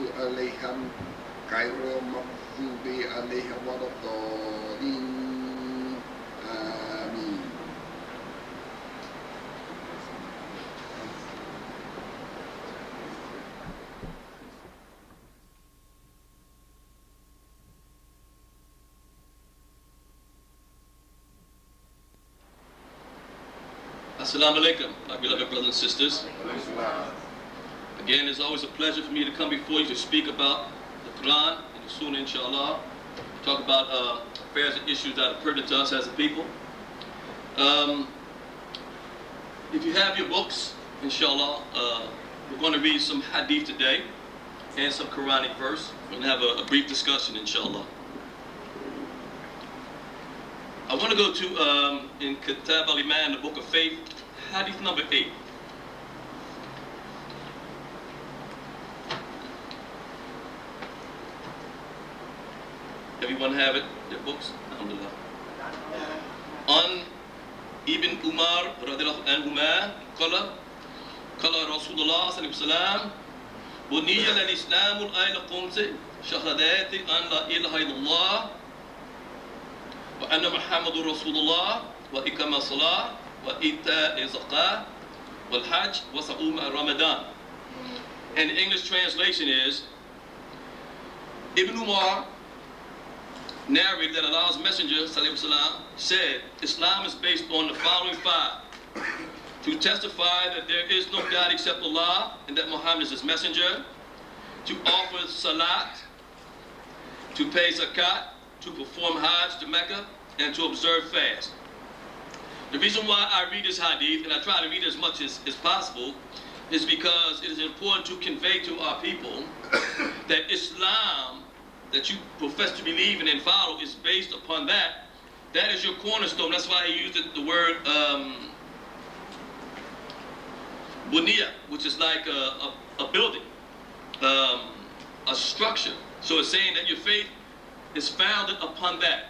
عليهم غير المغضوب عليهم ولا الضالين آمين. Assalamu alaikum, my beloved brothers and sisters. Again, it's always a pleasure for me to come before you to speak about the Quran and the Sunnah, inshallah. Talk about affairs and issues that are pertinent to us as a people. If you have your books, inshallah, we're going to read some hadith today and some Quranic verse. We're going to have a brief discussion, inshallah. I want to go to, in Kitab al-Iman, the book of faith, hadith number 8. Everyone have it, their books? Alhamdulillah. On Ibn Umar, radiallahu anhuma, qala Rasulullah sallallahu alaihi wasallam, Buniyya al-Islamul ayla qumse, shahadati an la ilaha illallah, وأن محمد رسول الله وإقام الصلاة وإيتاء الزكاة والحج وصوم رمضان. And the English translation is, Ibn Umar narrated that Allah's Messenger ﷺ said, Islam is based on the following 5. To testify that there is no God except Allah and that Muhammad is his messenger, to offer salat, to pay zakat, to perform Hajj to Mecca, and to observe fast. The reason why I read this hadith, and I try to read as much as possible, is because it is important to convey to our people that Islam, that you profess to believe in and follow, is based upon that. That is your cornerstone. That's why he used the word buniyya, which is like a building, a structure. So it's saying that your faith is founded upon that.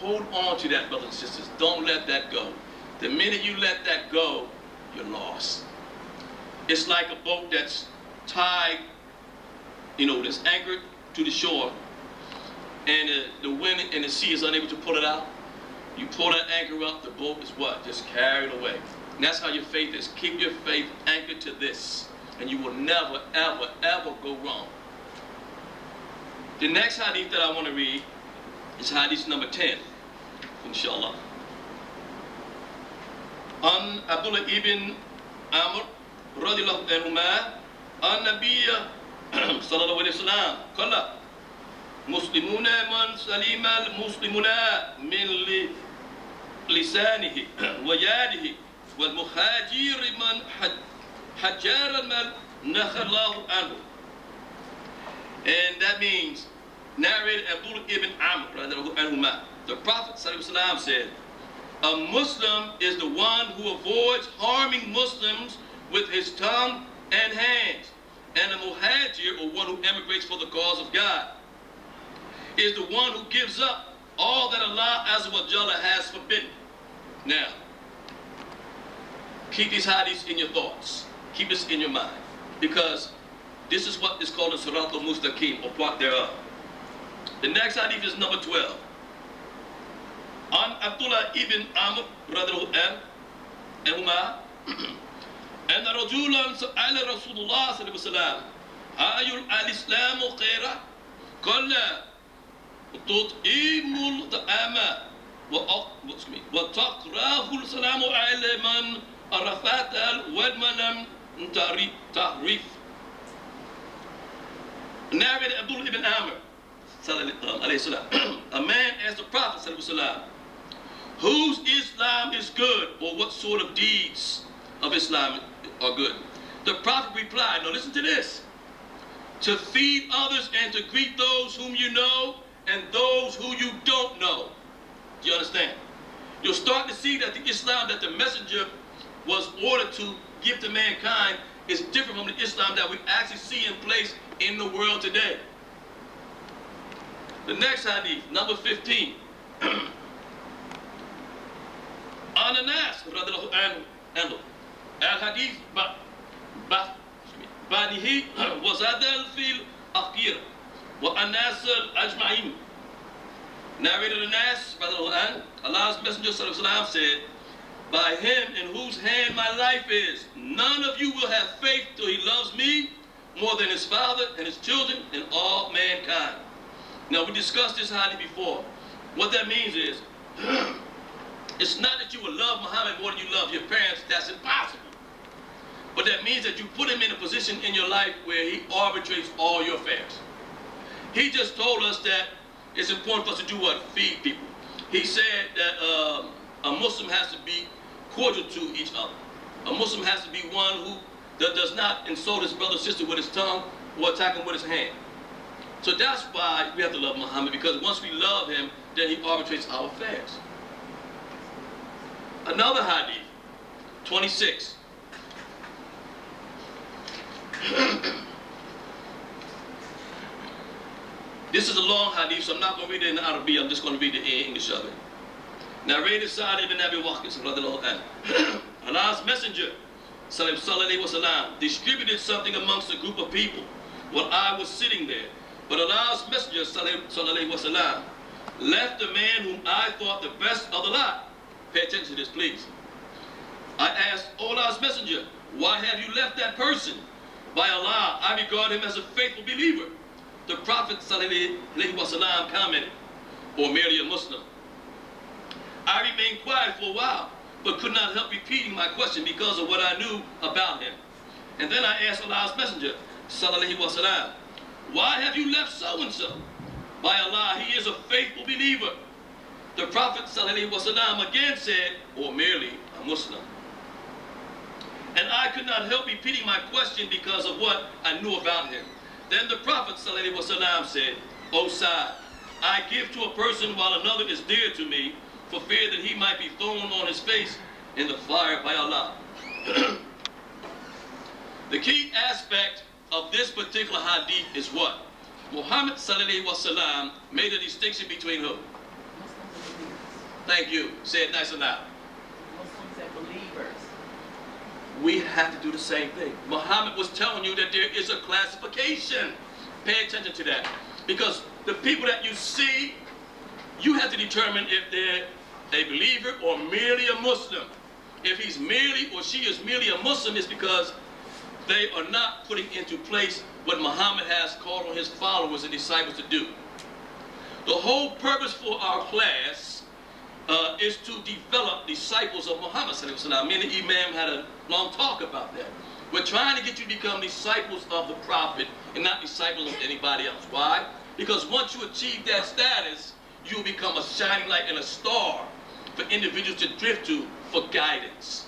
Hold on to that, brothers and sisters. Don't let that go. The minute you let that go, you're lost. It's like a boat that's tied, that's anchored to the shore, and the wind and the sea is unable to pull it out. You pull that anchor up, the boat is what? Just carried away. And that's how your faith is. Keep your faith anchored to this, and you will never, ever, ever go wrong. The next hadith that I want to read is hadith number 10, inshallah. An Abdullah ibn Amr, radiallahu anhuma, an Nabiya sallallahu alayhi wa sallam, qala, Muslimuna man salima al-Muslimuna min lisanihi wa yadihi wal muhajir man hajjara man nakhallahu anhu. And that means, narrated Abdullah ibn Amr, the Prophet ﷺ said, a Muslim is the one who avoids harming Muslims with his tongue and hands. And a muhajir, or one who emigrates for the cause of God, is the one who gives up all that Allah Azza wa Jalla has forbidden. Now, keep these hadiths in your thoughts. Keep this in your mind. Because this is what is called the Sirat al-Mustaqim, or part thereof. The next hadith is number 12. On Abdullah ibn Amr, radiallahu anhuma, أن رجلا سأل رسول الله صلى الله عليه وسلم أي الإسلام خير؟ قال تطعم الطعام وتقرأ السلام على من عرفت ومن لم تعرف. Narrated Abdullah ibn Amr, a man asked the Prophet, whose Islam is good, or what sort of deeds of Islam are good? The Prophet replied, now listen to this, to feed others and to greet those whom you know and those who you don't know. Do you understand? You'll start to see that the Islam that the messenger was ordered to give to mankind is different from the Islam that we actually see in place in the world today. The next hadith, number 15. Ananas, radiallahu anhu, al-hadith بعده وزاد في الأخير والناس أجمعين. Narrated in Nas by the Quran, Allah's Messenger ﷺ said, by him in whose hand my life is, none of you will have faith till he loves me more than his father and his children and all mankind. Now we discussed this hadith before. What that means is, it's not that you will love Muhammad more than you love your parents. That's impossible. But that means that you put him in a position in your life where he arbitrates all your affairs. He just told us that it's important for us to do what? Feed people. He said that a Muslim has to be cordial to each other. A Muslim has to be one who does not insult his brother or sister with his tongue or attack him with his hand. So that's why we have to love Muhammad, because once we love him, then he arbitrates our affairs. Another hadith, 26. This is a long hadith, so I'm not going to read it in Arabic, I'm just going to read the English of it. Narrated Sa'd ibn Abi Waqqas, Allah's Messenger sallallahu alaihi wasallam distributed something amongst a group of people while I was sitting there. But Allah's Messenger sallallahu alaihi wasallam left the man whom I thought the best of the lot. Pay attention to this, please. I asked, O Allah's Messenger, why have you left that person? By Allah, I regard him as a faithful believer. The Prophet sallallahu alaihi wasallam commented, or merely a Muslim. I remained quiet for a while, but could not help repeating my question because of what I knew about him. And then I asked Allah's Messenger, sallallahu alaihi wasallam, why have you left so-and-so? By Allah, he is a faithful believer. The Prophet sallallahu alaihi wasallam again said, or merely a Muslim. And I could not help repeating my question because of what I knew about him. Then the Prophet sallallahu alaihi wasallam said, O Sa'd, I give to a person while another is dear to me, for fear that he might be thrown on his face in the fire by Allah. The key aspect of this particular hadith is what? Muhammad sallallahu alaihi wasallam made a distinction between who? Thank you. Say it nice and loud. Muslims and believers. We have to do the same thing. Muhammad was telling you that there is a classification. Pay attention to that. Because the people that you see, you have to determine if they're a believer or merely a Muslim. If he's merely or she is merely a Muslim, it's because they are not putting into place what Muhammad has called on his followers and disciples to do. The whole purpose for our class is to develop disciples of Muhammad. Me and the Imam had a long talk about that. We're trying to get you to become disciples of the Prophet and not disciples of anybody else. Why? Because once you achieve that status, you'll become a shining light and a star for individuals to drift to for guidance.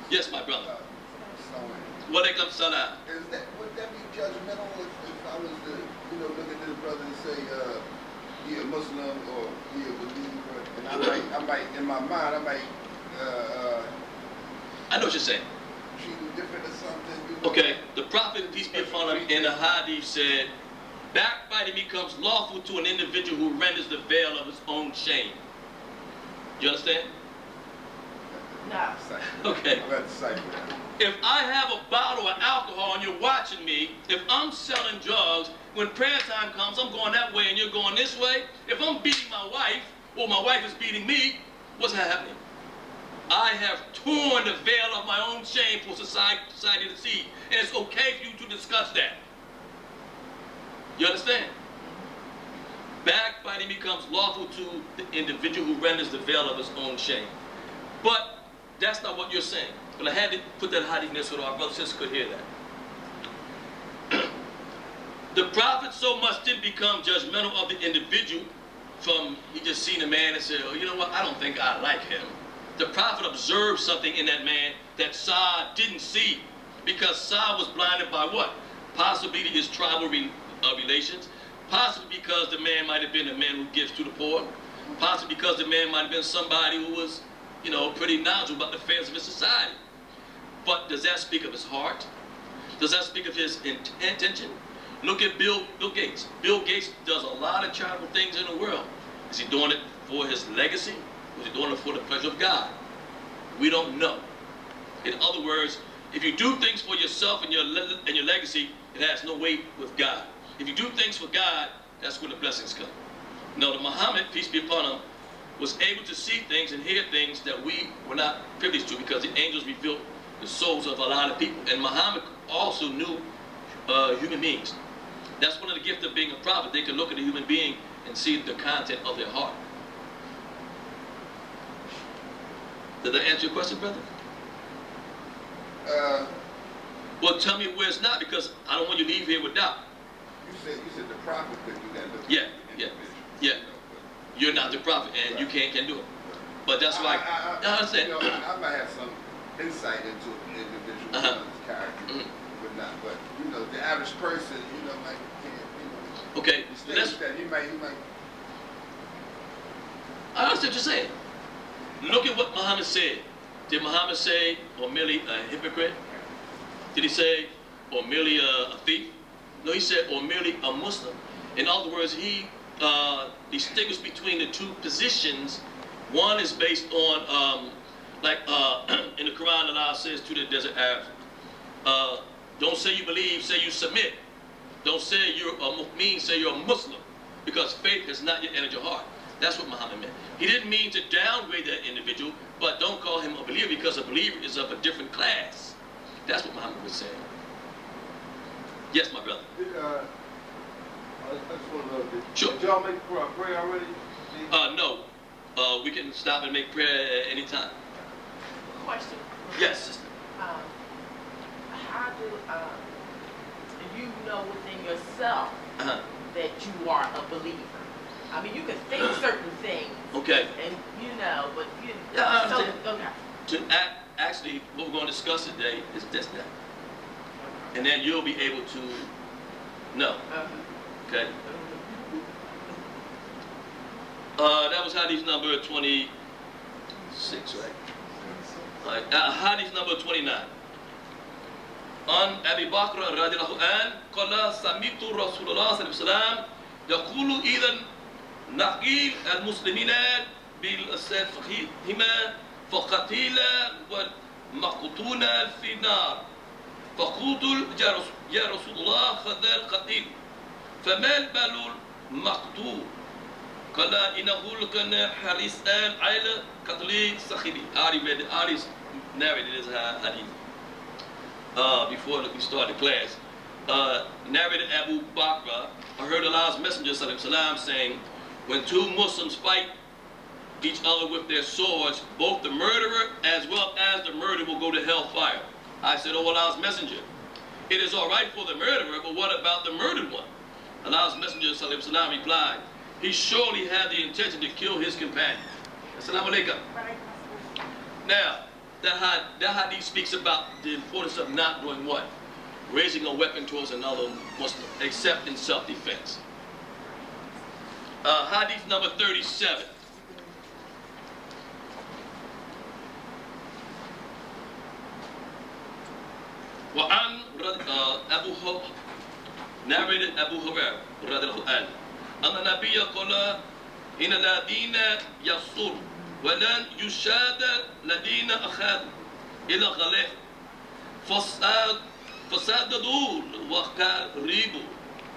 Yes, my brother. Walaikum salam. Would that be judgmental if I was to, look at this brother and say, he a Muslim or he a believer? And I might, in my mind, I know what you're saying. treat him different or something. Okay, the Prophet, peace be upon him, in the hadith said, backbiting becomes lawful to an individual who renders the veil of his own shame. You understand? No. Okay. I'm at the cycle. If I have a bottle of alcohol and you're watching me, if I'm selling drugs, when prayer time comes, I'm going that way and you're going this way. If I'm beating my wife, or my wife is beating me, what's happening? I have torn the veil of my own shame for society to see. And it's okay for you to discuss that. You understand? Backbiting becomes lawful to the individual who renders the veil of his own shame. But that's not what you're saying. But I had to put that hadith in there so that our brothers and sisters could hear that. The Prophet so much didn't become judgmental of the individual from he just seen a man and said, oh, you know what, I don't think I like him. The Prophet observed something in that man that Sa'd didn't see, because Sa'd was blinded by what? Possibly his tribal relations, possibly because the man might have been a man who gives to the poor, possibly because the man might have been somebody who was, pretty knowledgeable about the affairs of his society. But does that speak of his heart? Does that speak of his intention? Look at Bill Gates. Bill Gates does a lot of charitable things in the world. Is he doing it for his legacy? Or is he doing it for the pleasure of God? We don't know. In other words, If you do things for yourself and your legacy, it has no weight with God. If you do things for God, that's where the blessings come. No, the Muhammad, peace be upon him, was able to see things and hear things that we were not privileged to, because the angels revealed the souls of a lot of people. And Muhammad also knew human beings. That's one of the gifts of being a prophet. They can look at a human being and see the content of their heart. Did that answer your question, brother? Well, tell me where it's not, because I don't want you to leave here with doubt. You said the prophet could do that. Yeah. You're not the prophet, and you can't do it. But that's why I understand. You know, I might have some insight into an individual's character, but not. But you know, the average person, you know, might can't. You know, Okay, he might. I understand what you're saying. Look at what Muhammad said. Did Muhammad say, or merely a hypocrite? Did he say, or merely a thief? No, he said, or merely a Muslim. In other words, he distinguished between the two positions. One is based on, in the Quran, Allah says to the desert Arabs, don't say you believe, say you submit. Don't say you're a mu'min, say you're a Muslim, because faith has not yet entered your heart. That's what Muhammad meant. He didn't mean to downgrade that individual, but don't call him a believer, because a believer is of a different class. That's what Muhammad was saying. Yes, my brother. I just want to know, Sure. Did y'all make prayer already? No. We can stop and make prayer at any time. Question. Yes, sister. How do you know within yourself that you are a believer? I mean, you can think certain things. Okay. And you know, but you. Yeah, I understand. Okay. Actually, what we're going to discuss today is this, that. And then you'll be able to know. Okay. That was hadith number 26, right? Hadith number 29. On Abi Bakr radiallahu an, قال سمعت رسول الله صلى الله عليه وسلم يقول إذا نقيل المسلمين بالسيفهما فقتيل والمقتون في النار فقلت يا رسول الله خذ القتيل فما البال المقتول قال إنه كان حريصا على قتل صاحبه. Ari narrated this hadith before we started class. Narrated Abu Bakr, I heard Allah's Messenger ﷺ saying, when two Muslims fight each other with their swords, both the murderer as well as the murdered will go to hellfire. I said, oh Allah's Messenger, it is all right for the murderer, but what about the murdered one? Allah's Messenger ﷺ replied, he surely had the intention to kill his companion. Assalamu alaikum. Now, that hadith speaks about the importance of not doing what? Raising a weapon towards another Muslim, except in self-defense. Hadith number 37. وعن narrated Abu Hurairah radiallahu anhu أن النبي قال إن الذين يصر ولن يشاد الذين أخذوا إلى غلاه فسددوا وقاربوا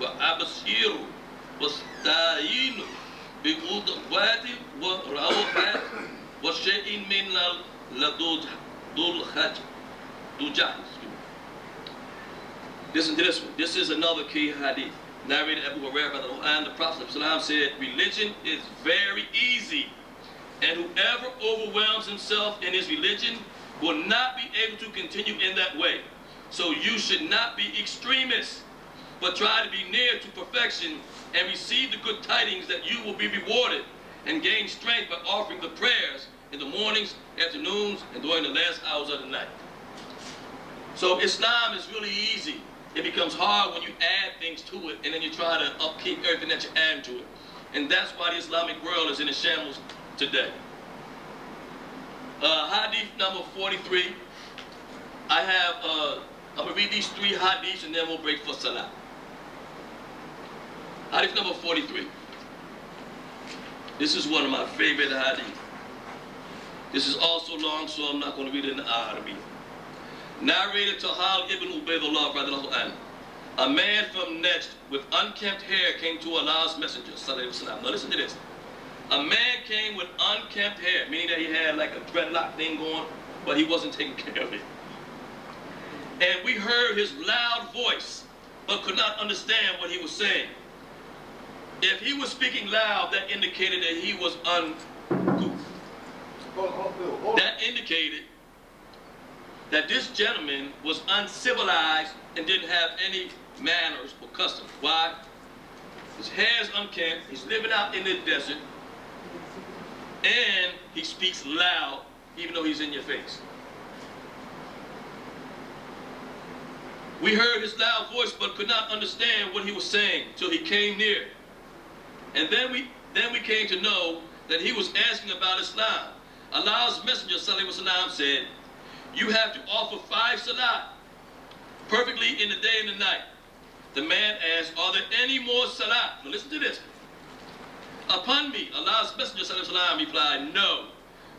وأبصروا واستعينوا بقدوات وروحات وشيء من الدجاج. Listen to this one. This is another key hadith. Narrated Abu Hurairah and the Prophet ﷺ said, religion is very easy, and whoever overwhelms himself in his religion will not be able to continue in that way. So you should not be extremists, but try to be near to perfection and receive the good tidings that you will be rewarded and gain strength by offering the prayers in the mornings, afternoons, and during the last hours of the night. So Islam is really easy. It becomes hard when you add things to it, and then you try to upkeep everything that you add to it. And that's why the Islamic world is in a shambles today. Hadith number 43. I have, I'm going to read these three hadiths and then we'll break for Salah. Hadith number 43. This is one of my favorite hadiths. This is also long, so I'm not going to read it in Arabic. narrated Tahal ibn Ubaydullah radiallahu anhu. A man from Najd with unkempt hair came to Allah's messenger, sallallahu alaihi wasallam. Now listen to this. A man came with unkempt hair, meaning that he had like a dreadlock thing going, but he wasn't taking care of it. And we heard his loud voice, but could not understand what he was saying. If he was speaking loud, that indicated that he was uncouth. That indicated that this gentleman was uncivilized and didn't have any manners or customs. Why? His hair is unkempt, he's living out in the desert, and he speaks loud even though he's in your face. We heard his loud voice but could not understand what he was saying till he came near. And then we came to know that he was asking about Islam. Allah's Messenger sallallahu alaihi wasallam said, you have to offer 5 salat perfectly in the day and the night. The man asked, are there any more salat? Now listen to this. Upon me, Allah's Messenger sallallahu alaihi wasallam replied, no.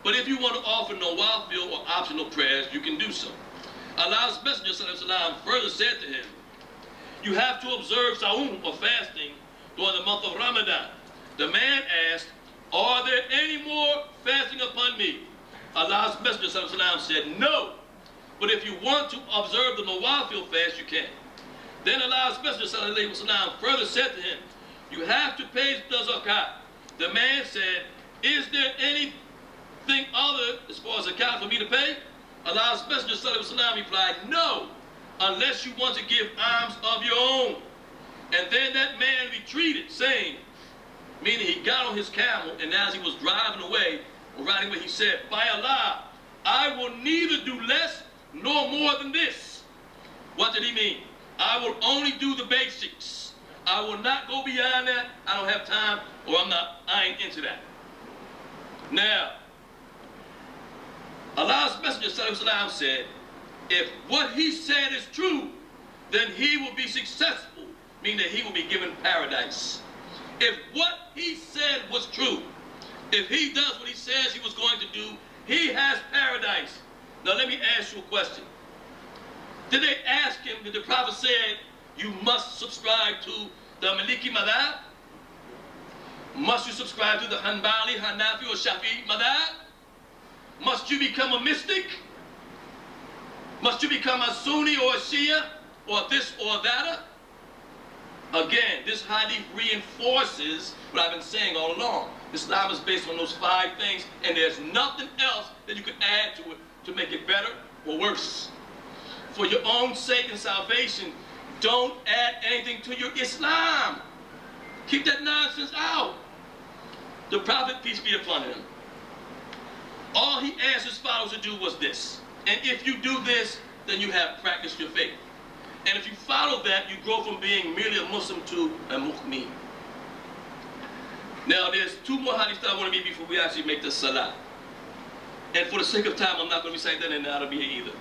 But if you want to offer nawafil or optional prayers, you can do so. Allah's Messenger sallallahu alaihi wasallam further said to him, you have to observe sawm or fasting during the month of Ramadan. The man asked, are there any more fasting upon me? Allah's Messenger sallallahu alaihi wasallam said, no. But if you want to observe the nawafil fast, you can. Then Allah's Messenger sallallahu alaihi wasallam further said to him, you have to pay the zakat. The man said, is there anything other as far as zakat for me to pay? Allah's Messenger sallallahu alaihi wasallam replied, no, unless you want to give alms of your own. And then that man retreated, saying, meaning he got on his camel, and as he was driving away, or riding away, he said, by Allah, I will neither do less nor more than this. What did he mean? I will only do the basics. I will not go beyond that. I don't have time, or I ain't into that. Now, Allah's Messenger sallallahu alaihi wasallam said, if what he said is true, then he will be successful, meaning that he will be given paradise. If what he said was true, if he does what he says he was going to do, he has paradise. Now let me ask you a question. Did they ask him, did the Prophet say, you must subscribe to the Maliki Madhab? Must you subscribe to the Hanbali, Hanafi, or Shafi'i Madhab? Must you become a mystic? Must you become a Sunni or a Shia, or this or that? Again, this hadith reinforces what I've been saying all along. Islam is based on those 5 things, and there's nothing else that you can add to it to make it better or worse. For your own sake and salvation, don't add anything to your Islam. Keep that nonsense out. The Prophet, peace be upon him, all he asked his followers to do was this. And if you do this, then you have practiced your faith. And if you follow that, you grow from being merely a Muslim to a mu'min. Now, there's 2 more hadiths that I want to read before we actually make the salah. And for the sake of time, I'm not going to recite that, and that'll be here either.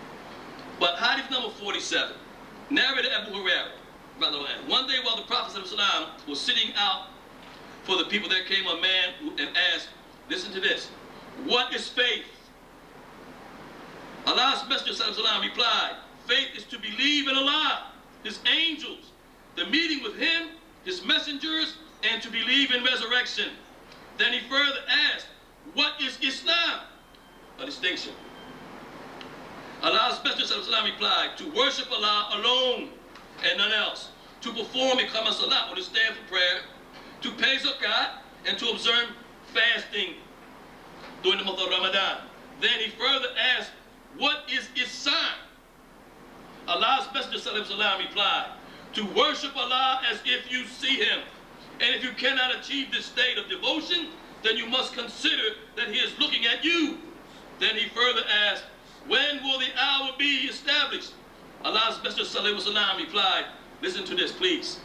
But hadith number 47, narrated Abu Hurairah. One day while the Prophet ﷺ was sitting out for the people, there came a man and asked, listen to this, what is faith? Allah's Messenger ﷺ replied, faith is to believe in Allah, His angels, the meeting with Him, His messengers, and to believe in resurrection. Then he further asked, what is Islam? A distinction. Allah's Messenger ﷺ replied, to worship Allah alone and none else, to perform iqamah salat, or to stand for prayer, to pay zakat, and to observe fasting during the month of Ramadan. Then he further asked, what is Ihsan? Allah's Messenger ﷺ replied, to worship Allah as if you see Him. And if you cannot achieve this state of devotion, then you must consider that He is looking at you. Then he further asked, when will the hour be established? Allah's Messenger ﷺ replied, listen to this, please.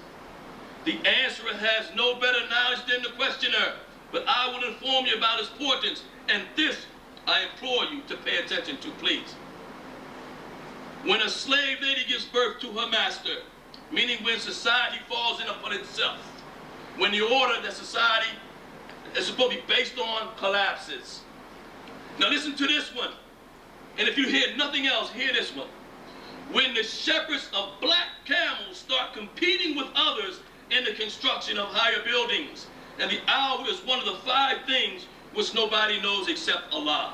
The answerer has no better knowledge than the questioner, but I will inform you about its portents, and this I implore you to pay attention to, please. When a slave lady gives birth to her master, meaning when society falls in upon itself, when the order that society is supposed to be based on collapses. Now listen to this one. And if you hear nothing else, hear this one. when the shepherds of black camels start competing with others in the construction of higher buildings. And the hour is one of the 5 things which nobody knows except Allah.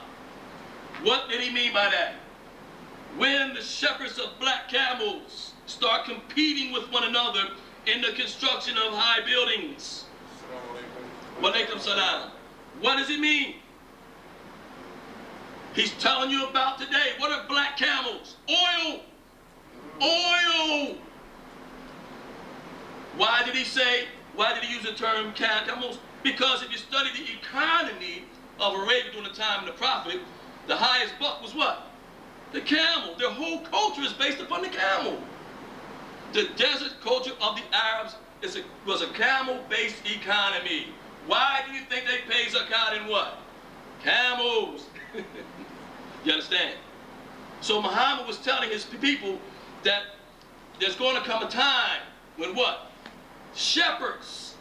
What did he mean by that? When the shepherds of black camels start competing with one another in the construction of high buildings. Wa alaikum salam. What does it mean? He's telling you about today. What are black camels? Oil. Oil. Why did he use the term camels? Because if you study the economy of Arabia during the time of the Prophet, the highest buck was what? The camel. Their whole culture is based upon the camel. The desert culture of the Arabs was a camel-based economy. Why do you think they pay zakat in what? Camels. You understand? So Muhammad was telling his people that there's going to come a time when what? Shepherds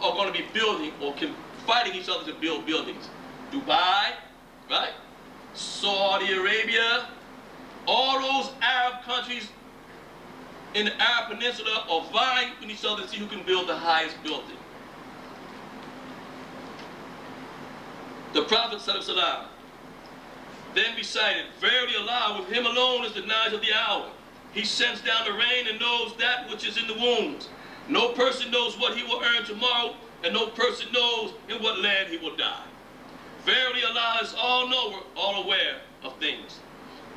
are going to be building or fighting each other to build buildings. Dubai, right? Saudi Arabia, all those Arab countries in the Arab Peninsula are vying with each other to see who can build the highest building. The Prophet ﷺ then recited, verily Allah, with him alone is the knowledge of the hour. He sends down the rain and knows that which is in the wombs. No person knows what he will earn tomorrow, and no person knows in what land he will die. Verily Allah is all knower, all aware of things.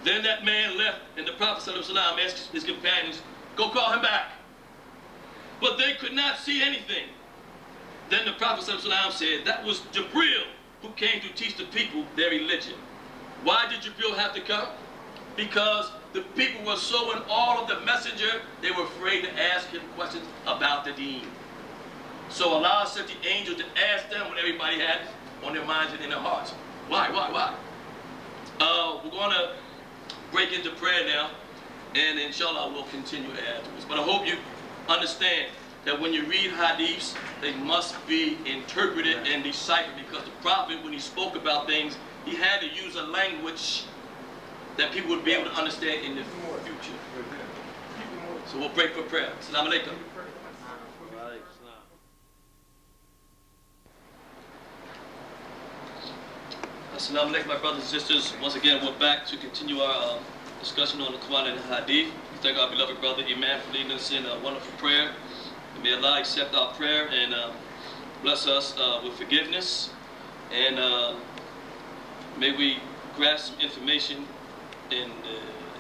Then that man left, and the Prophet ﷺ asked his companions, go call him back. But they could not see anything. Then the Prophet ﷺ said, that was Jibril, who came to teach the people their religion. Why did Jibril have to come? Because the people were so in awe of the messenger, they were afraid to ask him questions about the deen. So Allah sent the angel to ask them what everybody had on their minds and in their hearts. Why? We're going to break into prayer now, and inshallah we'll continue afterwards. But I hope you understand that when you read hadiths, they must be interpreted and deciphered, because the Prophet, when he spoke about things, he had to use a language that people would be able to understand in the future. So we'll break for prayer. Assalamu alaikum. Assalamu alaikum, my brothers and sisters. Once again, we're back to continue our discussion on the Quran and the Hadith. We thank our beloved brother Imam for leading us in a wonderful prayer. And may Allah accept our prayer and bless us with forgiveness. And may we grasp some information and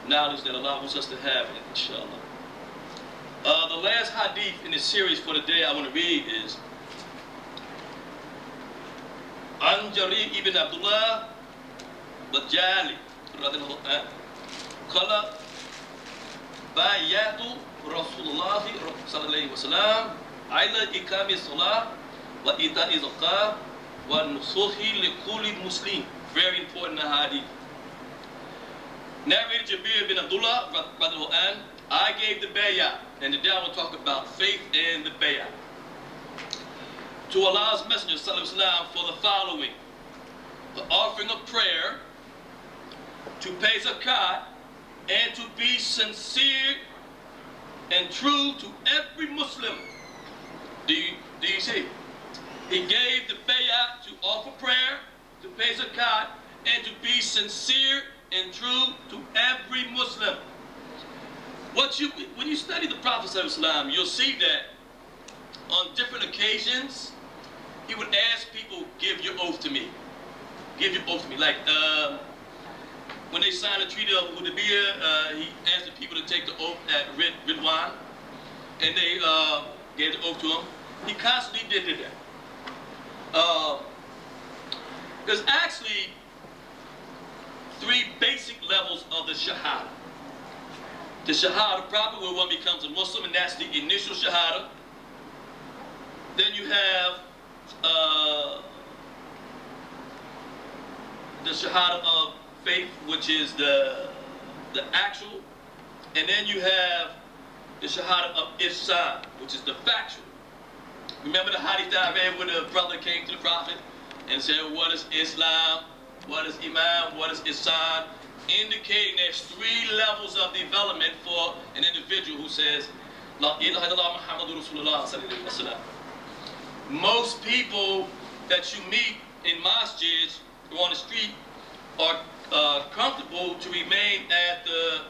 knowledge that Allah wants us to have, inshallah. The last hadith in this series for the day I want to read is An Jarir ibn Abdullah Bajali radhiyallahu anhu qala bayatu Rasulullah sallallahu alaihi wasallam ala ikami salah wa ita'i zakah wa nusuhi li kulli muslim. Very important hadith. Narrated Jabir bin Abdullah radhiyallahu anhu, I gave the bay'ah, and today I will talk about faith and the bay'ah, to Allah's Messenger sallallahu alaihi wasallam for the following: the offering of prayer, to pay zakat, and to be sincere and true to every Muslim. Do you see? He gave the bay'ah to offer prayer, to pay zakat, and to be sincere and true to every Muslim. When you study the Prophet ﷺ, you'll see that on different occasions, he would ask people, give your oath to me. Give your oath to me. Like when they signed the Treaty of Hudaybiyah, he asked the people to take the oath at Ridwan, and they gave the oath to him. He constantly did that. There's actually 3 basic levels of the Shahada. The Shahada proper, where one becomes a Muslim, and that's the initial Shahada. Then you have the Shahada of faith, which is the actual. And then you have the Shahada of Ihsan, which is the factual. Remember the hadith that I read when the brother came to the Prophet and said, what is Islam? What is Iman? What is Ihsan? indicating there's 3 levels of development for an individual who says, La ilaha illallah Muhammadur Rasulullah sallallahu alaihi wasallam. Most people that you meet in masjids or on the street are comfortable to remain at the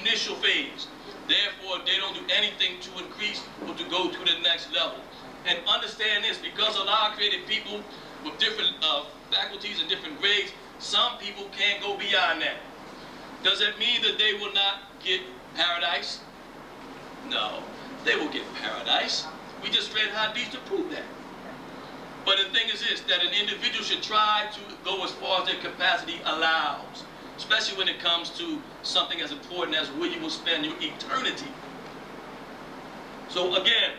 initial phase. Therefore, they don't do anything to increase or to go to the next level. And understand this, because Allah created people with different faculties and different grades, some people can't go beyond that. Does it mean that they will not get paradise? No, they will get paradise. We just read hadith to prove that. But the thing is this, that an individual should try to go as far as their capacity allows, especially when it comes to something as important as where you will spend your eternity. So again,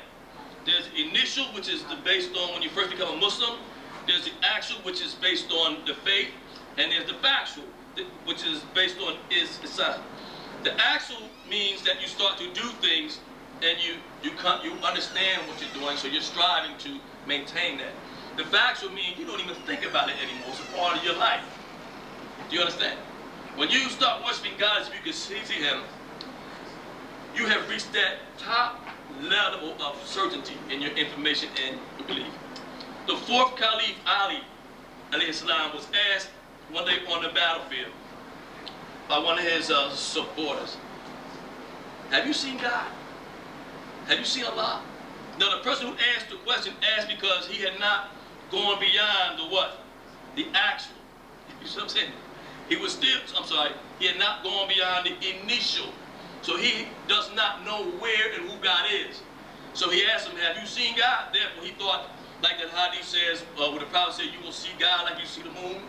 there's the initial, which is based on when you first become a Muslim. There's the actual, which is based on the faith. And there's the factual, which is based on Islam. The actual means that you start to do things and you understand what you're doing, so you're striving to maintain that. The factual means you don't even think about it anymore. It's a part of your life. Do you understand? When you start worshiping God as if you can see Him, you have reached that top level of certainty in your information and your belief. The 4th Caliph Ali alayhi salam was asked one day on the battlefield by one of his supporters, have you seen God? Have you seen Allah? Now the person who asked the question asked because he had not gone beyond the what? The actual. You see what I'm saying? He was still, he had not gone beyond the initial. So he does not know where and who God is. So he asked him, have you seen God? Therefore he thought, like that hadith says, where the Prophet said, you will see God like you see the moon.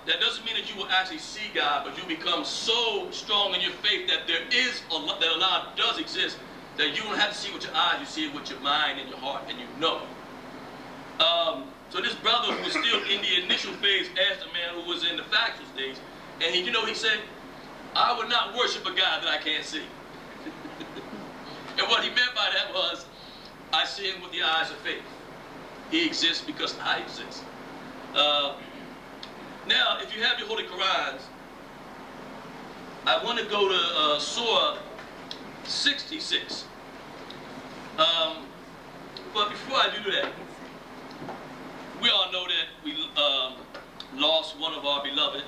That doesn't mean that you will actually see God, but you become so strong in your faith that there is Allah, that Allah does exist, that you don't have to see it with your eyes, you see it with your mind and your heart, and you know. So this brother who was still in the initial phase asked a man who was in the factual stage, and he said, I would not worship a God that I can't see. And what he meant by that was, I see Him with the eyes of faith. He exists because I exist. Now, if you have your Holy Qurans, I want to go to Surah 66. But before I do that, we all know that we lost one of our beloved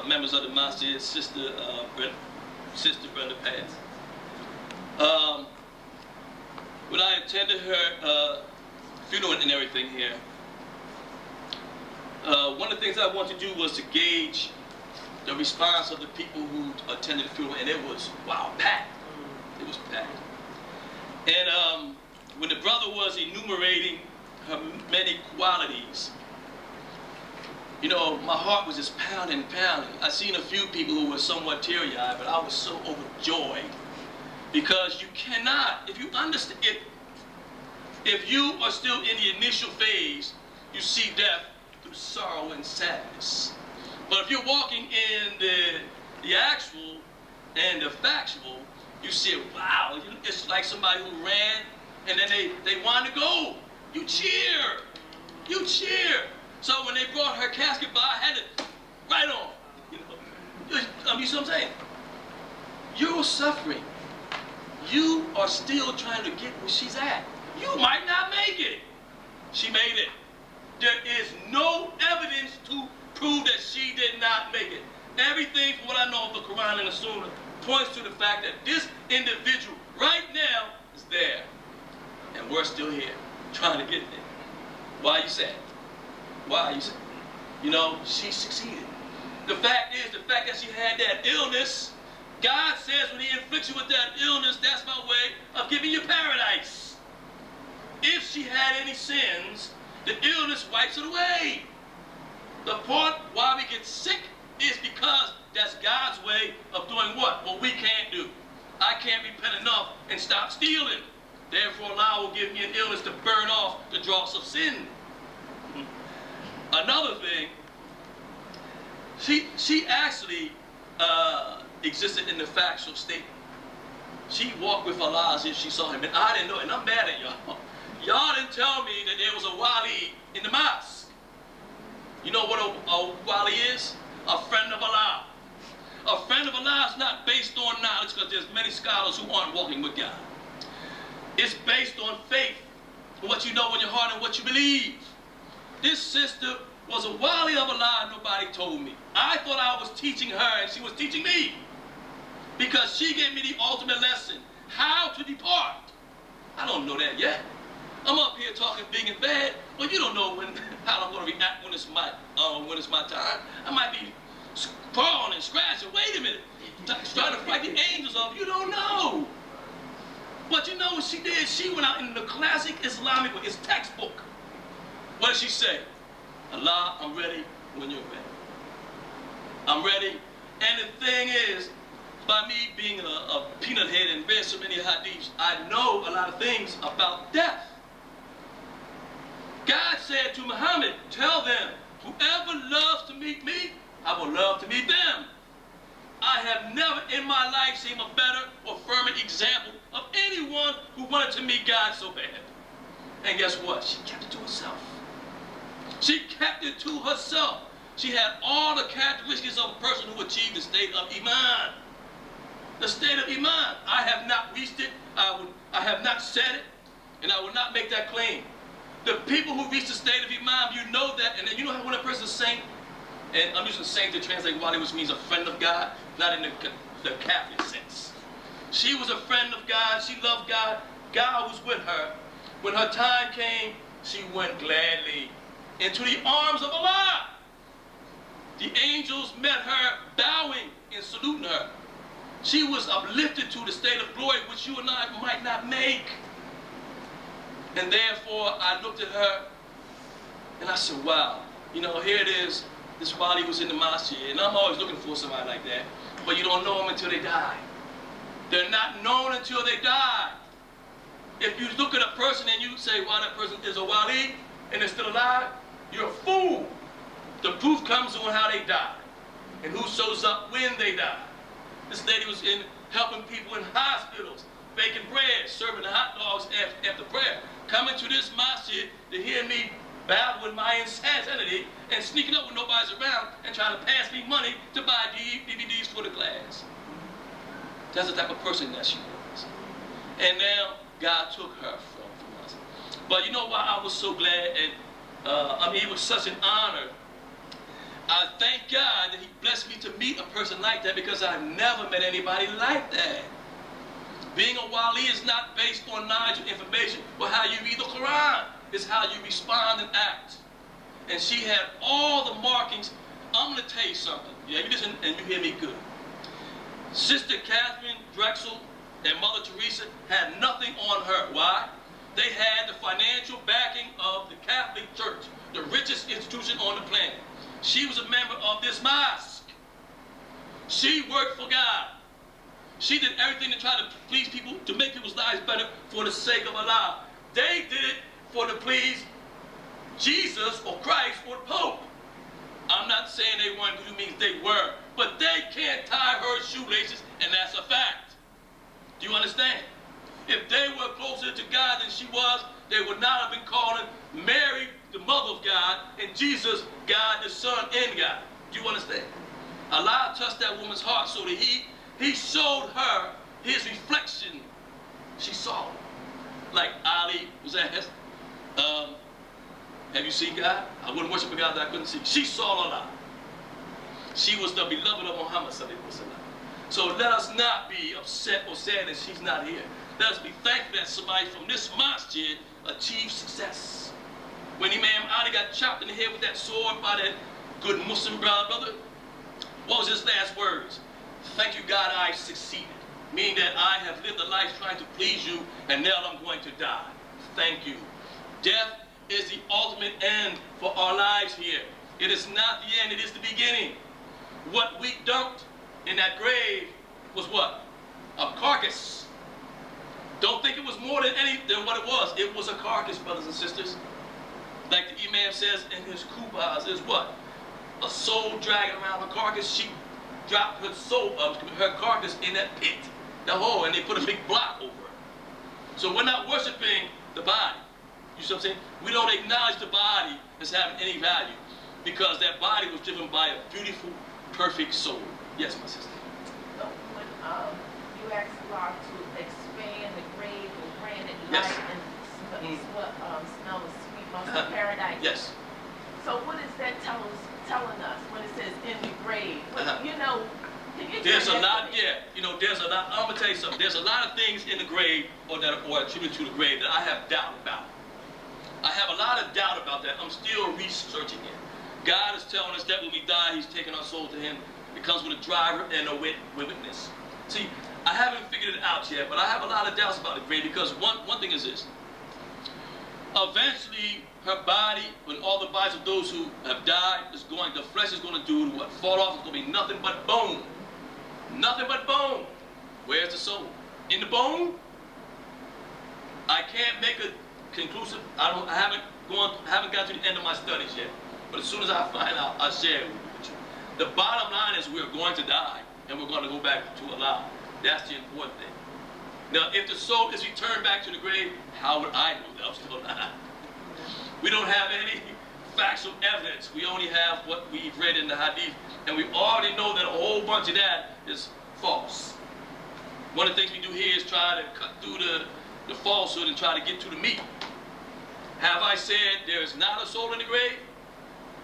members of the Masjid, Sister Brenda passed. When I attended her funeral and everything here, one of the things I wanted to do was to gauge the response of the people who attended the funeral, and it was, wow, packed. It was packed. And when the brother was enumerating her many qualities, my heart was just pounding. I seen a few people who were somewhat teary-eyed, but I was so overjoyed. Because you cannot, if you understand, if you are still in the initial phase, you see death through sorrow and sadness. But if you're walking in the actual and the factual, you see, wow, it's like somebody who ran and then they wanted to go. You cheer. You cheer. So when they brought her casket by, I had it right on. You see what I'm saying? You're suffering. You are still trying to get where she's at. You might not make it. She made it. There is no evidence to prove that she did not make it. Everything from what I know of the Quran and the Sunnah points to the fact that this individual right now is there. And we're still here, trying to get there. Why are you sad? Why are you sad? She succeeded. The fact that she had that illness, God says when He inflicts you with that illness, that's my way of giving you paradise. If she had any sins, the illness wipes it away. The part why we get sick is because that's God's way of doing what? What we can't do. I can't repent enough and stop stealing. Therefore, Allah will give me an illness to burn off the dross of sin. Another thing, she actually existed in the factual state. She walked with Allah as if she saw Him, and I didn't know it, and I'm mad at y'all. Y'all didn't tell me that there was a wali in the mosque. You know what a wali is? A friend of Allah. A friend of Allah is not based on knowledge, because there's many scholars who aren't walking with God. It's based on faith, what you know in your heart and what you believe. This sister was a wali of Allah and nobody told me. I thought I was teaching her and she was teaching me, because she gave me the ultimate lesson, how to depart. I don't know that yet. I'm up here talking big and bad, but you don't know how I'm going to react when it's my time. I might be crawling and scratching. Wait a minute, trying to fight the angels off. You don't know. But you know what she did? She went out in the classic Islamic book, it's textbook. What did she say? Allah, I'm ready when you're ready. I'm ready. And the thing is, by me being a peanut head and read so many hadiths, I know a lot of things about death. God said to Muhammad, tell them, whoever loves to meet me, I will love to meet them. I have never in my life seen a better or firmer example of anyone who wanted to meet God so bad. And guess what? She kept it to herself. She kept it to herself. She had all the characteristics of a person who achieved the state of Iman. The state of Iman. I have not reached it. I have not said it. And I will not make that claim. The people who reach the state of Iman, you know that. And then you know how when a person is saint, and I'm using saint to translate wali, which means a friend of God, not in the Catholic sense. She was a friend of God. She loved God. God was with her. When her time came, she went gladly into the arms of Allah. The angels met her bowing and saluting her. She was uplifted to the state of glory which you and I might not make. And therefore I looked at her and I said, wow, you know, here it is. This wali was in the masjid, and I'm always looking for somebody like that. But you don't know them until they die. They're not known until they die. If you look at a person and you say, well, that person is a wali and they're still alive, you're a fool. The proof comes on how they die and who shows up when they die. This lady was in helping people in hospitals, baking bread, serving the hot dogs after prayer, coming to this masjid to hear me battle with my insanity and sneaking up when nobody's around and trying to pass me money to buy DVDs for the class. That's the type of person that she was. And now God took her from us. But you know why I was so glad, and I mean, it was such an honor. I thank God that He blessed me to meet a person like that, because I've never met anybody like that. Being a wali is not based on knowledge or information, but how you read the Quran. It's how you respond and act. And she had all the markings. I'm going to tell you something. Yeah, you listen and you hear me good. Sister Catherine Drexel and Mother Teresa had nothing on her. Why? They had the financial backing of the Catholic Church, the richest institution on the planet. She was a member of this mosque. She worked for God. She did everything to try to please people, to make people's lives better for the sake of Allah. They did it for to please Jesus or Christ or the Pope. I'm not saying they weren't, because it means they were, but they can't tie her shoelaces, and that's a fact. Do you understand? If they were closer to God than she was, they would not have been calling Mary the mother of God and Jesus God the Son and God. Do you understand? Allah touched that woman's heart so that he showed her his reflection. She saw it. Like Ali was asked, have you seen God? I wouldn't worship a God that I couldn't see. She saw Allah. She was the beloved of Muhammad. So let us not be upset or sad that she's not here. Let us be thankful that somebody from this masjid achieved success. When Imam Ali got chopped in the head with that sword by that good Muslim brother, what was his last words? Thank you, God, I succeeded. Meaning that I have lived a life trying to please you, and now I'm going to die. Thank you. Death is the ultimate end for our lives here. It is not the end, it is the beginning. What we dumped in that grave was what? A carcass. Don't think it was more than what it was. It was a carcass, brothers and sisters. Like the Imam says in his kubas, is what? A soul dragging around the carcass. She dropped her soul, her carcass in that pit, the hole, and they put a big block over it. So we're not worshiping the body. You see what I'm saying? We don't acknowledge the body as having any value. because that body was driven by a beautiful, perfect soul. Yes, my sister. So when you asked Allah to expand the grave and grant it Yes. light and smell the sweet most of paradise. Yes. So what is that telling us when it says in the grave? You know, can you There's a tell lot, us- yeah. You know, there's a lot. I'm gonna tell you something. There's a lot of things in the grave or attributed to the grave that I have doubt about. I have a lot of doubt about that. I'm still researching it. God is telling us that when we die, He's taking our soul to Him. It comes with a driver and a witness. See, I haven't figured it out yet, but I have a lot of doubts about the grave because one thing is this. Eventually, her body, when all the bodies of those who have died, the flesh is going to do what? Fall off. It's going to be nothing but bone. Nothing but bone. Where's the soul? In the bone? I can't make a conclusive. I haven't got to the end of my studies yet. But as soon as I find out, I'll share it with you. The bottom line is we're going to die, and we're going to go back to Allah. That's the important thing. Now, if the soul is returned back to the grave, how would I know that I'm still alive? We don't have any factual evidence. We only have what we've read in the hadith, and we already know that a whole bunch of that is false. One of the things we do here is try to cut through the falsehood and try to get to the meat. Have I said there is not a soul in the grave?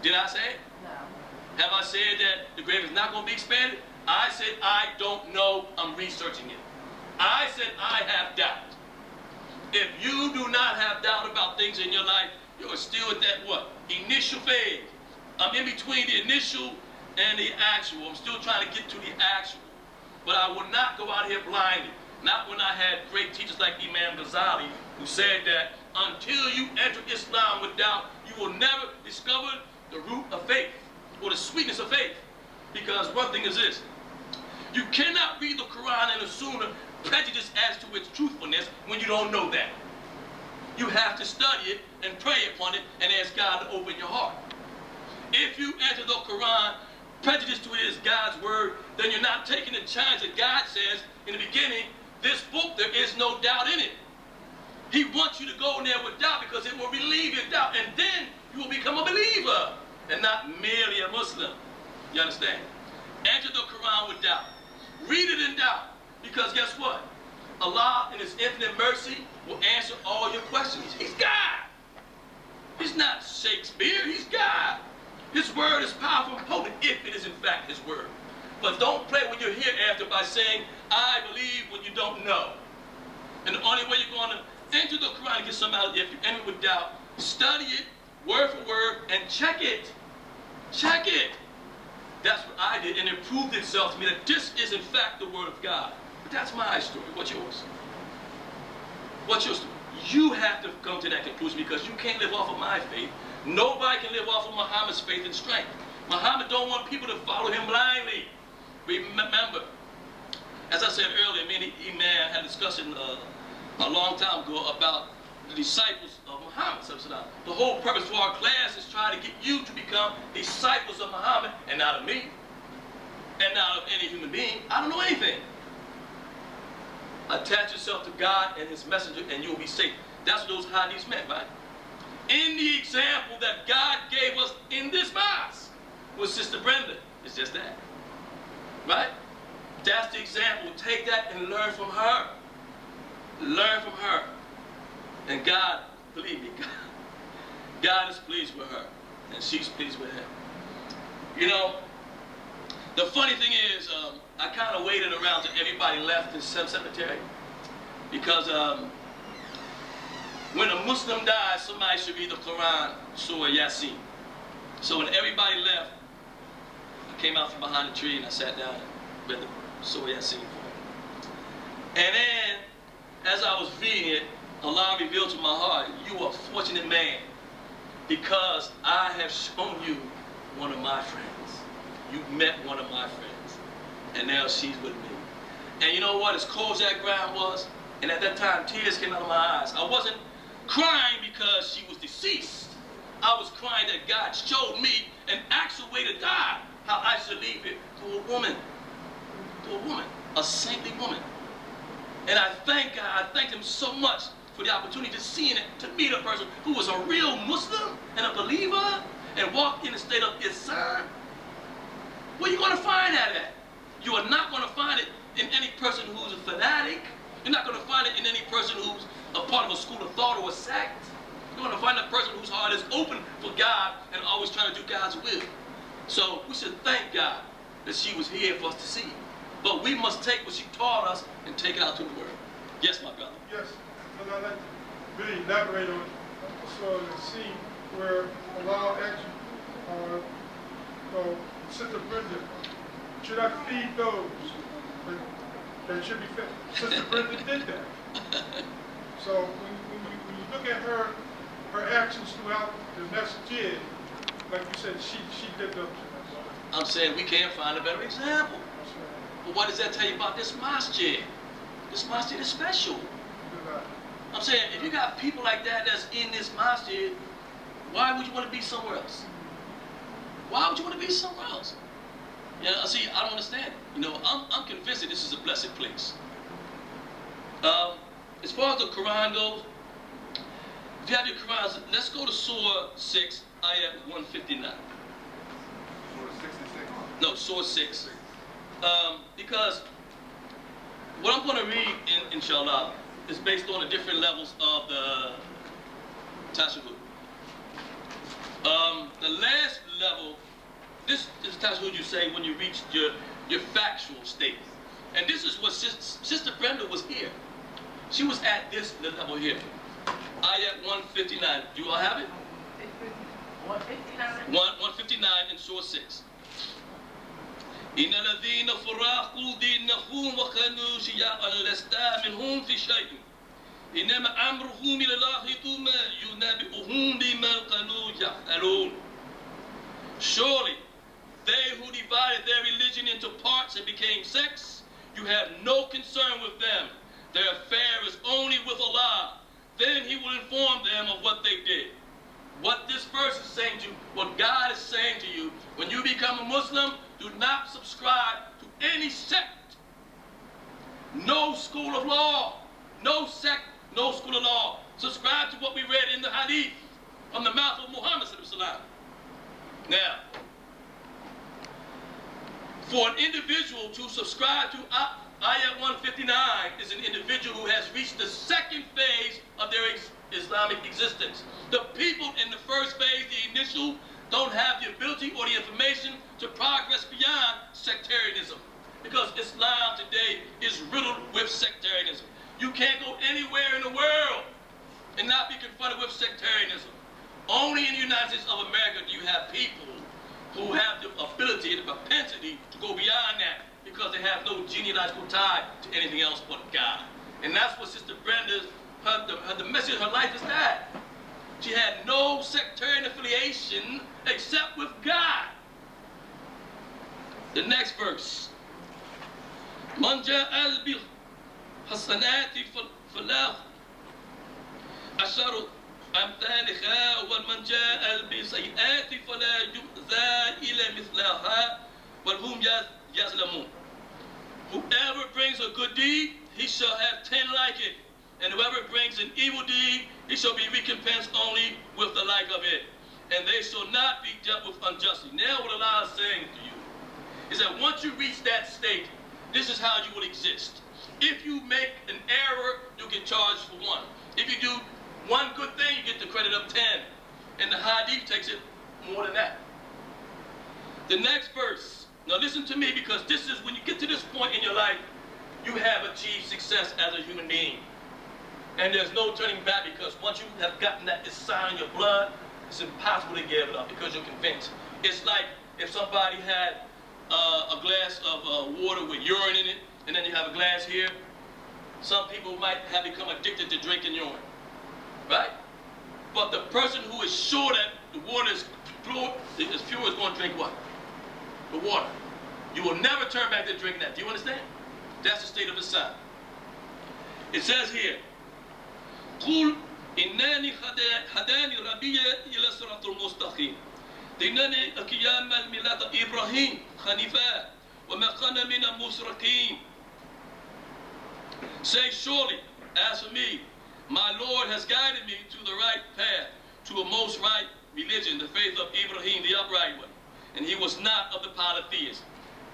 Did I say it? No. Have I said that the grave is not going to be expanded? I said I don't know. I'm researching it. I said I have doubt. If you do not have doubt about things in your life, you're still at that what? Initial phase. I'm in between the initial and the actual. I'm still trying to get to the actual. But I will not go out here blindly. Not when I had great teachers like Imam Ghazali who said that until you enter Islam with doubt, you will never discover the root of faith or the sweetness of faith. Because one thing is this. You cannot read the Quran and assume a prejudice as to its truthfulness when you don't know that. You have to study it and pray upon it and ask God to open your heart. If you enter the Quran, prejudice to it is God's word, then you're not taking the chance that God says in the beginning, this book, there is no doubt in it. He wants you to go in there with doubt because it will relieve your doubt, and then you will become a believer and not merely a Muslim. You understand? Enter the Quran with doubt. Read it in doubt. Because guess what? Allah, in His infinite mercy, will answer all your questions. He's God. He's not Shakespeare. He's God. His word is powerful and potent if it is in fact His word. But don't play when you're hereafter by saying, I believe when you don't know. And the only way you're going to enter the Quran and get something out of it, if you enter with doubt, study it, word for word, and check it. Check it. That's what I did, and it proved itself to me that this is in fact the word of God. But that's my story. What's yours? What's your story? You have to come to that conclusion because you can't live off of my faith. Nobody can live off of Muhammad's faith and strength. Muhammad don't want people to follow him blindly. Remember, as I said earlier, me and Imam had a discussion a long time ago about the disciples of Muhammad. The whole purpose for our class is trying to get you to become disciples of Muhammad and not of me and not of any human being. I don't know anything. Attach yourself to God and His messenger and you will be safe. That's what those hadiths meant, right? In the example that God gave us in this mosque with Sister Brenda, it's just that. Right? That's the example. Take that and learn from her. Learn from her. And God, believe me, God is pleased with her. And she's pleased with Him. You know, the funny thing is, I kind of waited around till everybody left the cemetery. Because when a Muslim dies, somebody should read the Quran, Surah Yasin. So when everybody left, I came out from behind the tree and I sat down and read the Surah Yasin for him. And then, as I was reading it, Allah revealed to my heart, you are a fortunate man because I have shown you one of my friends. You've met one of my friends. And now she's with me. And you know what? As cold as that ground was, and at that time tears came out of my eyes. I wasn't crying because she was deceased. I was crying that God showed me an actual way to die. How I should leave it to a woman. To a woman. A saintly woman. And I thank God, I thank Him so much for the opportunity to see it, to meet a person who was a real Muslim and a believer. and walk in the state of Islam, where are you going to find that at? You are not going to find it in any person who's a fanatic. You're not going to find it in any person who's a part of a school of thought or a sect. You're going to find a person whose heart is open for God and always trying to do God's will. So we should thank God that she was here for us to see. But we must take what she taught us and take it out to the world. Yes, my brother. Yes, but I'd like to really elaborate on so the scene where Allah actually, Sister Brenda, should I feed those that should be fed? Sister Brenda did that. So when you look at her actions throughout the masjid, like you said, she lived up to that. I'm saying we can't find a better example. But what does that tell you about this masjid? This masjid is special. I'm saying if you got people like that that's in this masjid, why would you want to be somewhere else? Why would you want to be somewhere else? Yeah, see, I don't understand. You know, I'm convinced that this is a blessed place. As far as the Quran goes, if you have your Quran, let's go to Surah 6, Ayat 159. Surah 66? No, Surah 6. Because what I'm going to read, inshallah, is based on the different levels of the Tashahhud. The last level, this is Tashahhud you say when you reach your factual state. And this is what Sister Brenda was here. She was at this level here. Ayat 159. Do you all have it? 159. 159 in Surah 6. إن الذين فرقوا دينهم وكانوا شيعا لست منهم في شيء إنما أمرهم إلى الله ثم ينبئهم بما كانوا يفعلون. Surely they who divided their religion into parts and became sects, you have no concern with them. Their affair is only with Allah. Then He will inform them of what they did. What this verse is saying to you, what God is saying to you, when you become a Muslim, do not subscribe to any sect. No school of law, no sect, no school of law. Subscribe to what we read in the hadith from the mouth of Muhammad. Now, for an individual to subscribe to Ayat 159 is an individual who has reached the second phase of their Islamic existence. The people in the first phase, the initial, don't have the ability or the information to progress beyond sectarianism. Because Islam today is riddled with sectarianism. You can't go anywhere in the world and not be confronted with sectarianism. Only in the United States of America do you have people who have the ability and the propensity to go beyond that because they have no genealogical tie to anything else but God. And that's what Sister Brenda's, the message of her life is that. She had no sectarian affiliation except with God. The next verse. Man ja'al bil hasanati falah asharu amthaliha wa man ja'al bi sayyiati fala yujza ila mithlaha wal hum yazlamun. Whoever brings a good deed, he shall have 10 like it. And whoever brings an evil deed, he shall be recompensed only with the like of it. And they shall not be dealt with unjustly. Now what Allah is saying to you is that once you reach that state, this is how you will exist. If you make an error, you get charged for 1. If you do one good thing, you get the credit of 10. And the hadith takes it more than that. The next verse. Now listen to me, because this is when you get to this point in your life, you have achieved success as a human being. And there's no turning back, because once you have gotten that sign in your blood, it's impossible to give it up because you're convinced. It's like if somebody had a glass of water with urine in it, and then you have a glass here. Some people might have become addicted to drinking urine, right? But the person who is sure that the water is pure is going to drink what? The water. You will never turn back to drinking that. Do you understand? That's the state of Islam. It says here, قُلْ إِنَّنِي هَدَانِي رَبِّيَ إِلَى الصِّرَاطِ الْمُسْتَقِيمِ دِينَنِي قِيَامَ الْمِلَّةِ إِبْرَاهِيمَ حَنِيفًا وَمَا كَانَ مِنَ الْمُشْرِكِينَ. Say, surely, as for me, my Lord has guided me to the right path, to a most right religion, the faith of Ibrahim, the upright one. And he was not of the polytheists.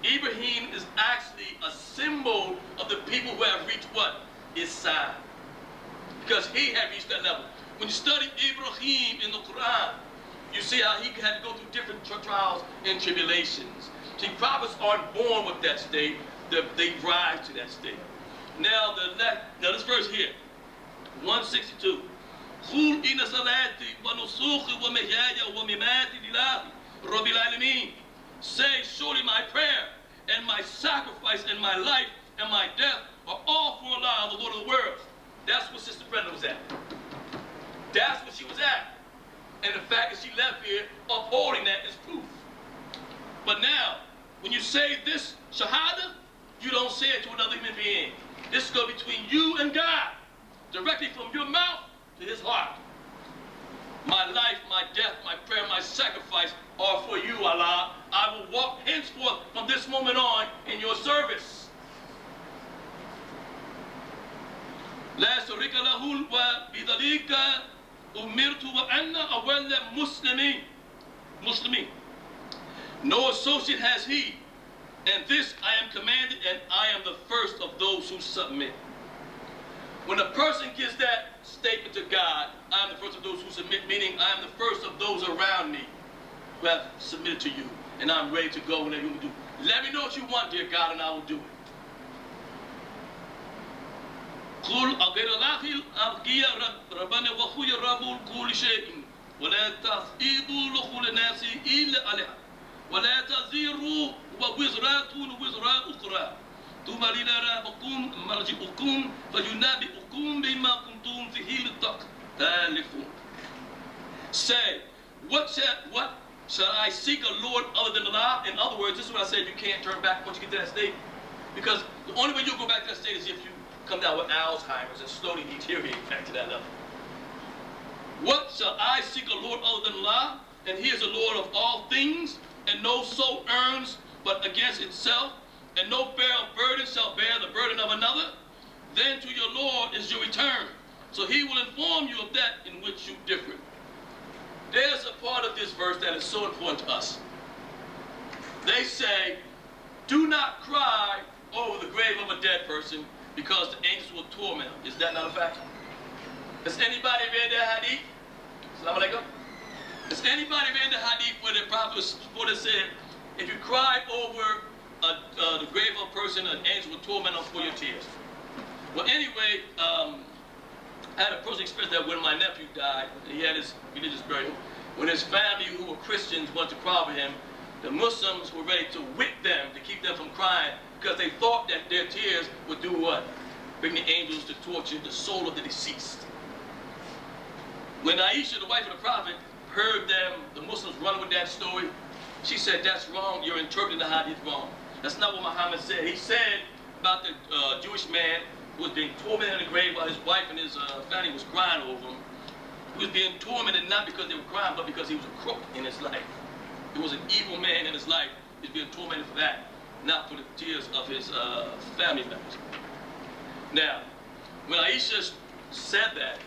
Ibrahim is actually a symbol of the people who have reached what? Islam. Because he had reached that level. When you study Ibrahim in the Quran, you see how he had to go through different trials and tribulations. See, prophets aren't born with that state, they rise to that state. Now, this verse here, 162. قُلْ إِنَّ صَلَاتِي وَنُسُوخِي وَمَحْيَايَ وَمَمَاتِي لِلَّهِ رَبِّ الْعَالَمِينَ. Say, surely my prayer and my sacrifice and my life and my death are all for Allah, the Lord of the world. That's what Sister Brenda was at. That's what she was at. And the fact that she left here upholding that is proof. But now, when you say this shahada, you don't say it to another human being. This goes between you and God, directly from your mouth to his heart. My life, my death, my prayer, my sacrifice are for you, Allah. I will walk henceforth from this moment on in your service. لا شريك له وبذلك أمرت وأنا أول مسلمين. No associate has he, and this I am commanded, and I am the first of those who submit. When a person gives that statement to God, I am the first of those who submit, meaning I am the first of those around me who have submitted to you, and I'm ready to go whenever you do. Let me know what you want, dear God, and I will do it. قل أغير الله أبغي ربنا وهو رب كل شيء ولا تزيدوا لكل الناس إلا عليها ولا تزيروا وزرة وزر أخرى ثم إلى ربكم مرجعكم فينبئكم بما كنتم فيه تختلفون. Say, what shall I seek a Lord other than Allah? In other words, this is what I said, you can't turn back once you get to that state. Because the only way you'll go back to that state is if you come down with Alzheimer's and slowly deteriorate back to that level. What shall I seek a Lord other than Allah? And he is the Lord of all things, and no soul earns but against itself, and no bearer of burden shall bear the burden of another. Then to your Lord is your return, so he will inform you of that in which you differ. There's a part of this verse that is so important to us. They say, do not cry over the grave of a dead person, because the angels will torment him. Is that not a fact? Has anybody read that hadith? Assalamu alaikum. Has anybody read the hadith where the Prophet said, if you cry over the grave of a person, an angel will torment him for your tears? Well, anyway, I had a personal experience that when my nephew died, he had his religious burial. When his family, who were Christians, wanted to cry for him, the Muslims were ready to whip them to keep them from crying, because they thought that their tears would do what? Bring the angels to torture the soul of the deceased. When Aisha, the wife of the Prophet, heard them, the Muslims run with that story, she said, that's wrong, you're interpreting the hadith wrong. That's not what Muhammad said. He said about the Jewish man who was being tormented in the grave while his wife and his family was crying over him. He was being tormented not because they were crying, but because he was a crook in his life. He was an evil man in his life. He was being tormented for that, not for the tears of his family members. Now, when Aisha said that,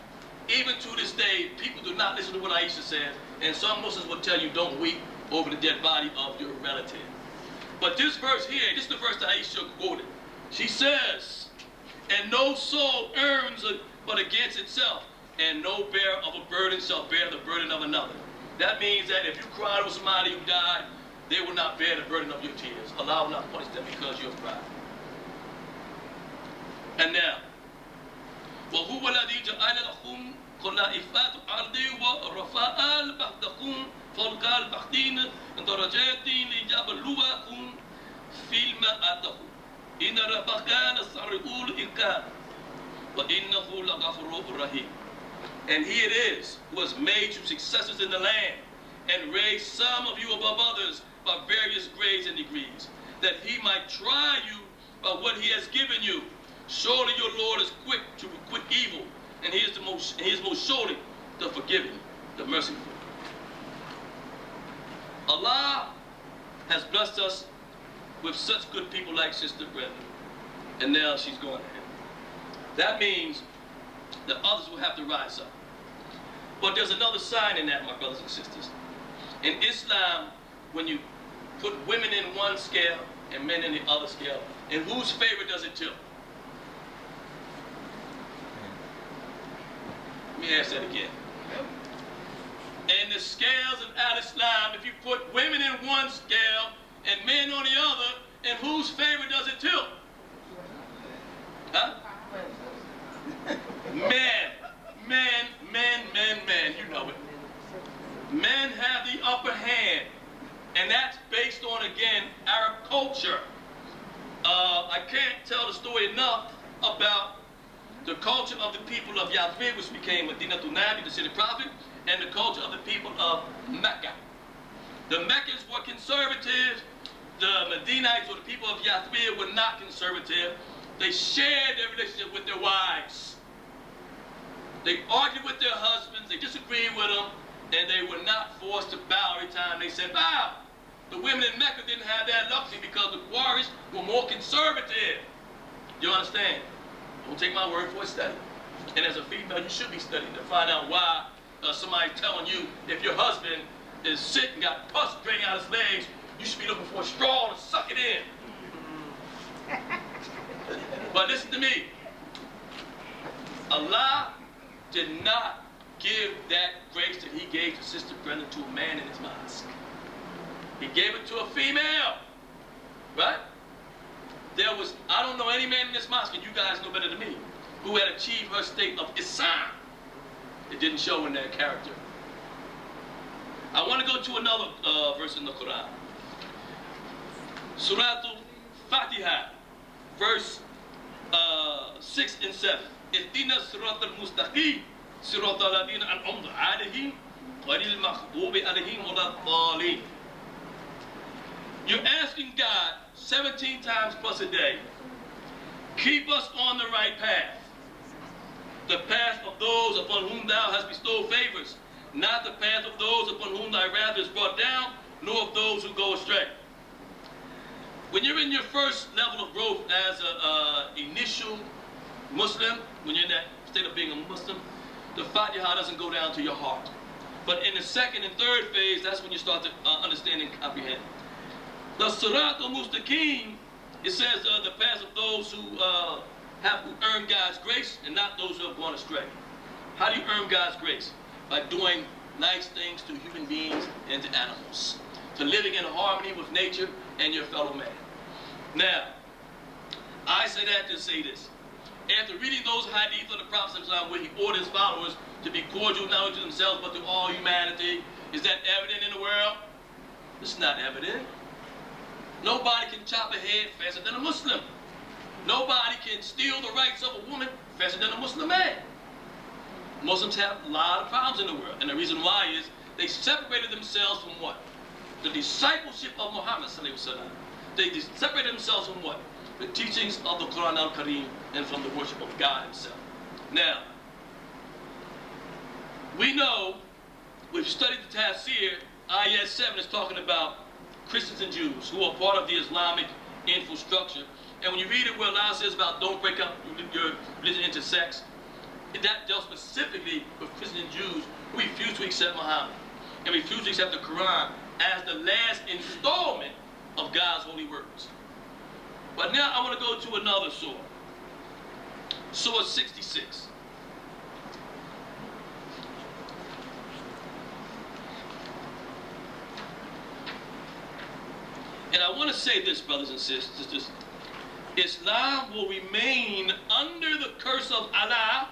even to this day, people do not listen to what Aisha says, and some Muslims will tell you, don't weep over the dead body of your relative. But this verse here, this is the verse that Aisha quoted. She says, and no soul earns but against itself, and no bearer of a burden shall bear the burden of another. That means that if you cried over somebody who died, they will not bear the burden of your tears. Allah will not punish them because you have cried. And now, وَهُوَ الَّذِي جَعَلَ لَكُمْ خَلَائِفَ الْأَرْضِ وَرَفَعَ بَعْضَكُمْ فَوْقَ الْبَعْضِ دَرَجَاتٍ لِيَبْلُوَكُمْ فِيمَا آتَاكُمْ إِنَّ رَبَّكَ لَسَرِيعُ الْعِقَابِ وَإِنَّهُ لَغَفُورٌ رَحِيمٌ. And he it is who has made you successors in the land, and raised some of you above others by various grades and degrees, that he might try you by what he has given you. Surely your Lord is quick to requite evil, and he is most surely the forgiving, the merciful. Allah has blessed us with such good people like Sister Brenda, and now she's going to heaven. That means that others will have to rise up. But there's another side in that, my brothers and sisters. In Islam, when you put women in one scale and men in the other scale, in whose favor does it tilt? Let me ask that again. In the scales of Al-Islam, if you put women in one scale and men on the other, in whose favor does it tilt? Huh? Men. You know it. Men have the upper hand. And that's based on, again, Arab culture. I can't tell the story enough about the culture of the people of Yathrib, which became Madinatul Nabi, the city prophet, and the culture of the people of Mecca. The Meccans were conservative. The Madinites, or the people of Yathrib, were not conservative. They shared their relationship with their wives. They argued with their husbands. They disagreed with them. And they were not forced to bow every time they said bow. The women in Mecca didn't have that luxury because the Quraysh were more conservative. You understand? Don't take my word for a study. And as a female, you should be studying to find out why somebody's telling you if your husband is sick and got pus draining out his legs, you should be looking for a straw to suck it in. But listen to me. Allah did not give that grace that he gave to Sister Brenda to a man in his mosque. He gave it to a female. Right? There was, I don't know any man in this mosque, and you guys know better than me, who had achieved her state of Islam. It didn't show in their character. I want to go to another verse in the Quran. Surah Al-Fatiha, verse 6 and 7. Ihdina sirat al-mustaqim, sirat al-ladina an'amta alayhim, ghayril maghdubi alayhim wala-dhalin. You're asking God 17 times plus a day, keep us on the right path. The path of those upon whom thou hast bestowed favors, not the path of those upon whom thy wrath is brought down, nor of those who go astray. When you're in your first level of growth as an initial Muslim, when you're in that state of being a Muslim, the Fatiha doesn't go down to your heart. But in the second and third phase, that's when you start to understand and comprehend. The Sirat al-Mustaqim, it says the path of those who have earned God's grace and not those who have gone astray. How do you earn God's grace? By doing nice things to human beings and to animals. To living in harmony with nature and your fellow man. Now, I say that to say this. After reading those hadith of the Prophet where he ordered his followers to be cordial not only to themselves but to all humanity, is that evident in the world? It's not evident. Nobody can chop a head faster than a Muslim. Nobody can steal the rights of a woman faster than a Muslim man. Muslims have a lot of problems in the world, and the reason why is they separated themselves from what? The discipleship of Muhammad. They separated themselves from what? The teachings of the Quran al-Kareem and from the worship of God himself. Now, we know, when you study the tafsir, Ayat 7 is talking about Christians and Jews who are part of the Islamic infrastructure. And when you read it where Allah says about don't break up your religion into sects, that dealt specifically with Christians and Jews who refuse to accept Muhammad and refuse to accept the Quran as the last installment of God's holy words. But now I want to go to another surah. Surah 66. And I want to say this, brothers and sisters. Islam will remain under the curse of Allah.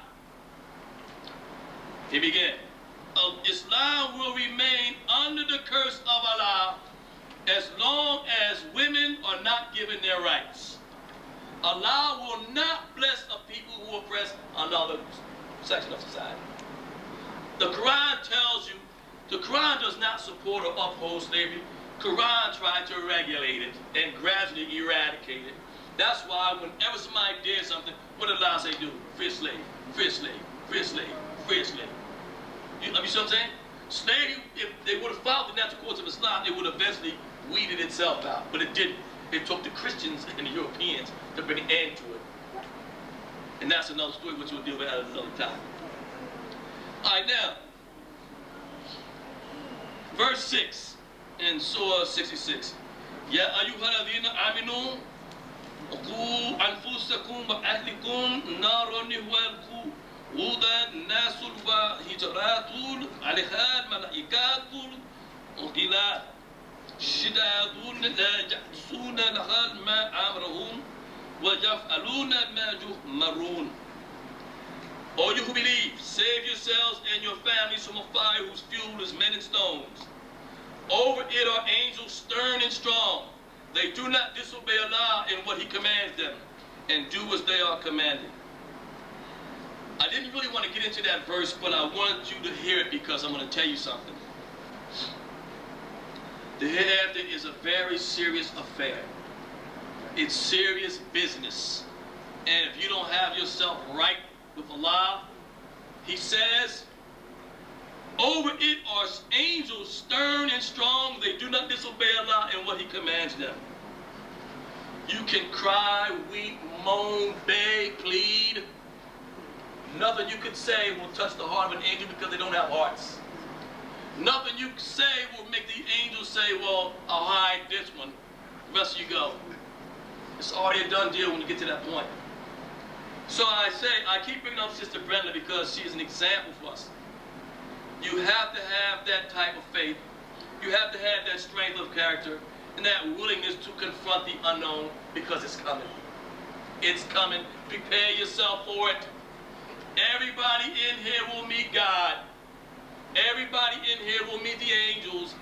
Here we begin. Islam will remain under the curse of Allah as long as women are not given their rights. Allah will not bless a people who oppress another section of society. The Quran tells you, the Quran does not support or uphold slavery. Quran tried to regulate it and gradually eradicate it. That's why whenever somebody did something, what did Allah say do? Free a slave, free a slave, free a slave, free a slave. You see what I'm saying? Slavery, if they would have followed the natural course of Islam, it would have eventually weeded itself out. But it didn't. It took the Christians and the Europeans to bring an end to it. And that's another story which we'll deal with at another time. All right, now, Verse 6 in Surah 66. Ya ayyuhalladhina aminu qu anfusakum wa ahlikum naran وقودها الناس وهجرات عليها الملائكة وقيل شداد لا يحسون لها ما أمرهم ويفعلون ما يؤمرون. O you who believe, save yourselves and your families from a fire whose fuel is men and stones. Over it are angels stern and strong. They do not disobey Allah in what He commands them, and do as they are commanded. I didn't really want to get into that verse, but I wanted you to hear it because I'm going to tell you something. The hereafter is a very serious affair. It's serious business. And if you don't have yourself right with Allah, He says, over it are angels stern and strong. They do not disobey Allah in what He commands them. You can cry, weep, moan, beg, plead. Nothing you could say will touch the heart of an angel because they don't have hearts. Nothing you say will make the angel say, well, I'll hide this one. The rest of you go. It's already a done deal when you get to that point. So I keep bringing up Sister Brenda because she is an example for us. You have to have that type of faith. You have to have that strength of character and that willingness to confront the unknown because it's coming. It's coming. Prepare yourself for it. Everybody in here will meet God. Everybody in here will meet the angels.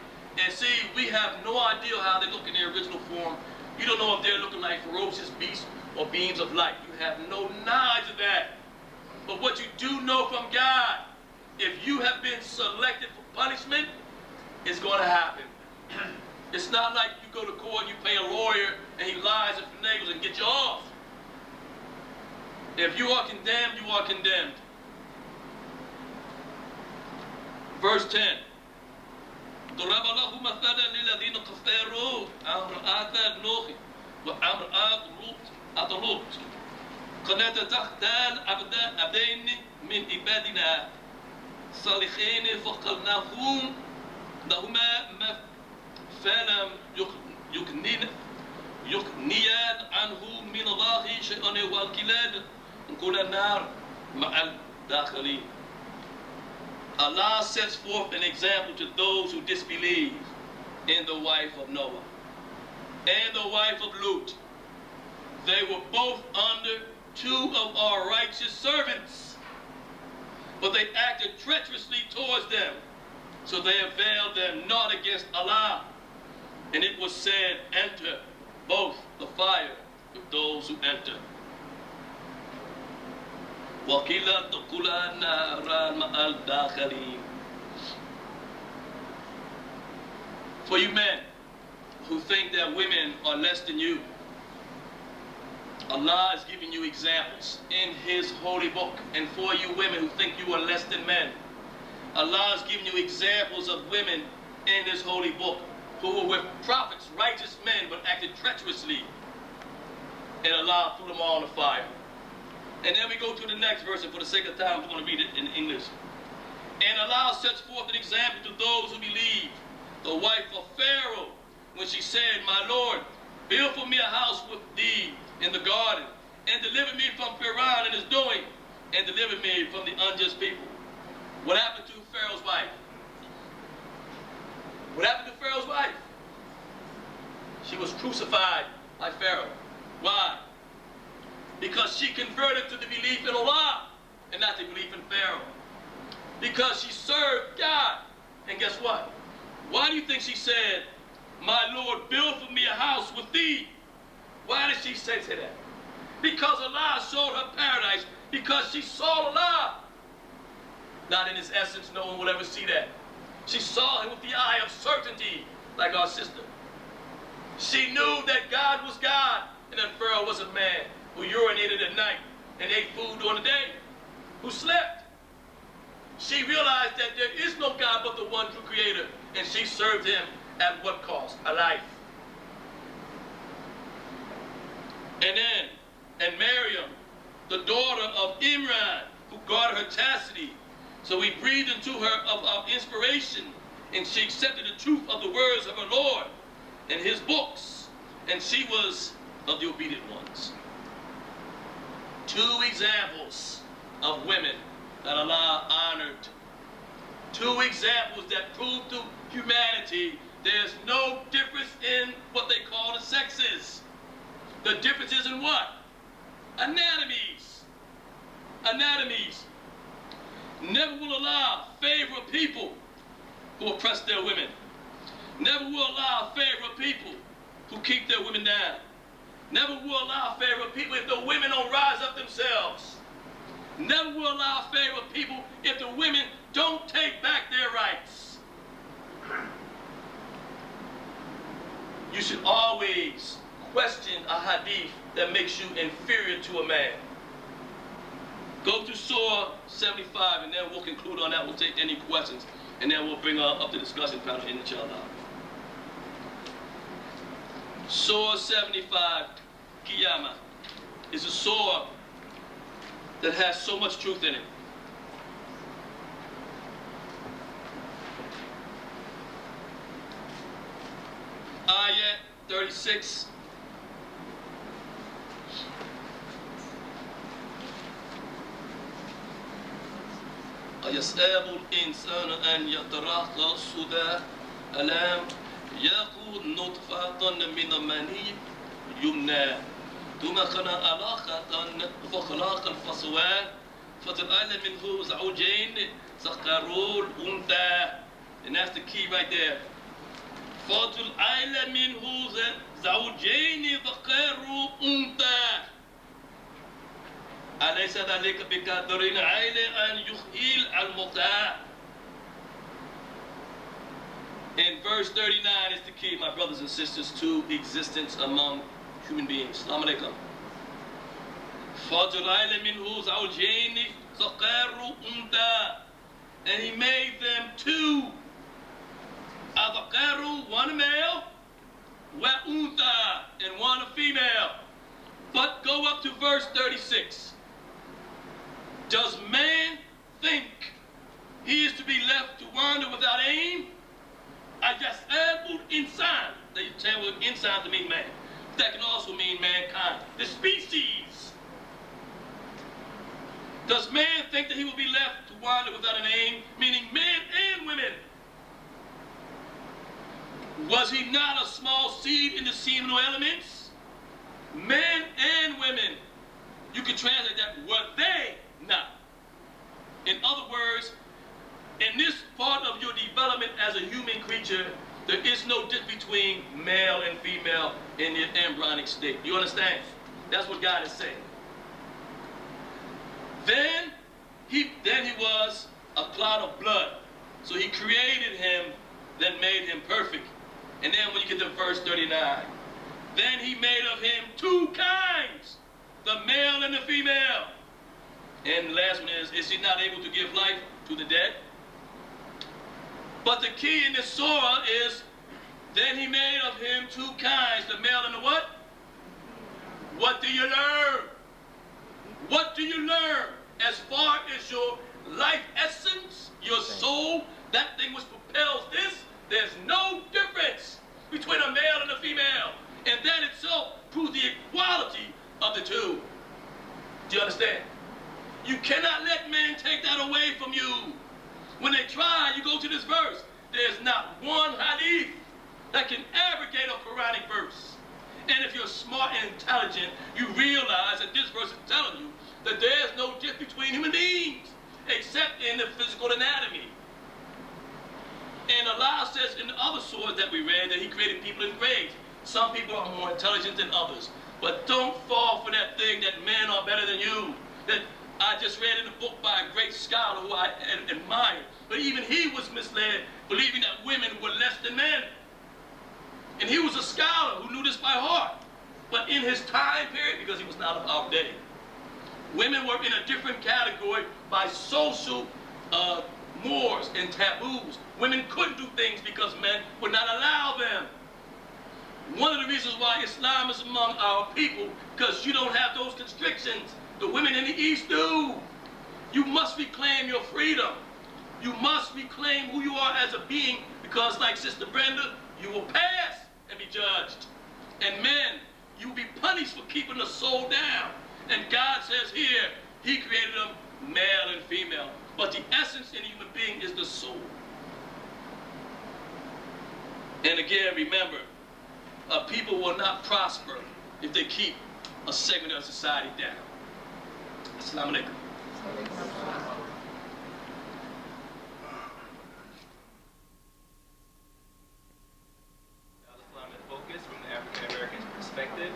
And see, we have no idea how they look in their original form. You don't know if they're looking like ferocious beasts or beings of light. You have no knowledge of that. But what you do know from God, if you have been selected for punishment, it's going to happen. It's not like you go to court and you pay a lawyer and he lies and finagles and get you off. If you are condemned, you are condemned. Verse 10. ضرب الله مثلا للذين كفروا امرأة نوح وامرأة لوط كانتا تحتان عبدين من عبادنا صالحين فقلناهم لهما فلم يغنيان عنه من الله شيئا وكلا كنا النار مع الداخلين. Allah sets forth an example to those who disbelieve in the wife of Noah and the wife of Lut. They were both under two of our righteous servants, but they acted treacherously towards them, so they availed them not against Allah. And it was said, enter both the fire with those who enter. وَقِيلَ تَقُولَ نَارًا مَعَ الدَّاخِلِينَ. For you men who think that women are less than you, Allah is giving you examples in His holy book. And for you women who think you are less than men, Allah is giving you examples of women in His holy book who were with prophets, righteous men, but acted treacherously. And Allah threw them all in the fire. And then we go to the next verse, and for the sake of time, we're going to read it in English. And Allah sets forth an example to those who believe. The wife of Pharaoh, when she said, my Lord, build for me a house with thee in the garden, and deliver me from Pharaoh and his doing, and deliver me from the unjust people. What happened to Pharaoh's wife? What happened to Pharaoh's wife? She was crucified by Pharaoh. Why? Because she converted to the belief in Allah and not the belief in Pharaoh. Because she served God. And guess what? Why do you think she said, my Lord, build for me a house with thee? Why did she say that? Because Allah showed her paradise. Because she saw Allah. Not in His essence, no one will ever see that. She saw Him with the eye of certainty, like our sister. She knew that God was God and that Pharaoh was a man who urinated at night and ate food during the day, who slept. She realized that there is no God but the one true Creator, and she served Him at what cost? A life. And Miriam, the daughter of Imran, who guarded her chastity, so we breathed into her of our inspiration and she accepted the truth of the words of her Lord and his books, and she was of the obedient ones. Two examples of women that Allah honored. Two examples that prove to humanity there's no difference in what they call the sexes. The difference is in what? Anatomies. Anatomies. Never will Allah favor people who oppress their women. Never will Allah favor people who keep their women down. Never will Allah favor people if the women don't rise up themselves. Never will Allah favor people if the women don't take back their rights. You should always question a hadith that makes you inferior to a man. Go to Surah 75 and then we'll conclude on that. We'll take any questions and then we'll bring up the discussion panel, inshallah. Surah 75, Qiyamah, is a surah that has so much truth in it. Ayat 36. أيسأل الإنسان أن يترك سدى ألم يكن نطفة من مني يمنى ثم كان علاقة فخلق الفصوان فتجعل منه زوجين ذكر الأنثى. And that's the key right there. فتجعل منه زوجين ذكر الأنثى. أليس ذلك بقادر على أن يحيي الموتى. In verse 39 is the key, my brothers and sisters, to existence among human beings. Assalamu alaikum. فَجَعَلَ مِنْهُ زَوْجَيْنِ ذَكَرُ أُنثَى. And he made them two. أَذَكَرُ, one male, وَأُنثَى, and one a female. But go up to verse 36. Does man think he is to be left to wander without aim? أَيَسْأَلُ الْإِنسَانِ. They tell insan to mean man. That can also mean mankind, the species. Does man think that he will be left to wander without an aim, meaning men and women? Was he not a small seed in the seminal elements? Men and women. You can translate that, were they not? In other words, in this part of your development as a human creature, there is no difference between male and female in the embryonic state. You understand? That's what God is saying. Then he was a clot of blood. So he created him, then made him perfect. And then when you get to verse 39, then he made of him two kinds, the male and the female. And the last one is he not able to give life to the dead? But the key in this surah is, then he made of him two kinds, the male and the what? What do you learn? What do you learn as far as your life essence, your soul, that thing which propels this? There's no difference between a male and a female. And that itself proves the equality of the two. Do you understand? You cannot let men take that away from you. When they try, you go to this verse. There's not one hadith that can abrogate a Quranic verse. And if you're smart and intelligent, you realize that this verse is telling you that there's no difference between human beings except in the physical anatomy. And Allah says in the other surahs that we read that he created people in grades. Some people are more intelligent than others. But don't fall for that thing that men are better than you. That I just read in a book by a great scholar who I admire. But even he was misled, believing that women were less than men. And he was a scholar who knew this by heart. But in his time period, because he was not of our day, women were in a different category by social mores and taboos. Women couldn't do things because men would not allow them. One of the reasons why Islam is among our people, because you don't have those constrictions. The women in the East do. You must reclaim your freedom. You must reclaim who you are as a being, Because like Sister Brenda, you will pass and be judged. And men, you will be punished for keeping the soul down. And God says here, he created them male and female. But the essence in a human being is the soul. And again, remember, people will not prosper if they keep a segment of society down. Assalamu alaikum. Islam in Focus from the African American perspective.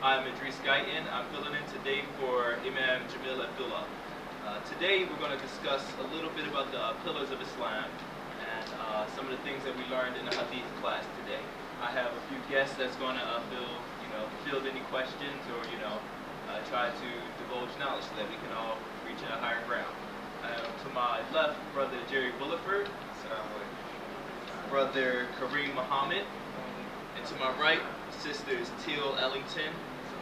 I'm Idris Guyton. I'm filling in today for Imam Jamil Abdullah. Today we're going to discuss a little bit about the pillars of Islam and some of the things that we learned in the Hadith class today. I have a few guests that's going to field any questions or try to divulge knowledge so that we can all reach a higher ground. To my left, Brother Jerry Bulliford, Brother Kareem Muhammad, and to my right, Sisters Teal Ellington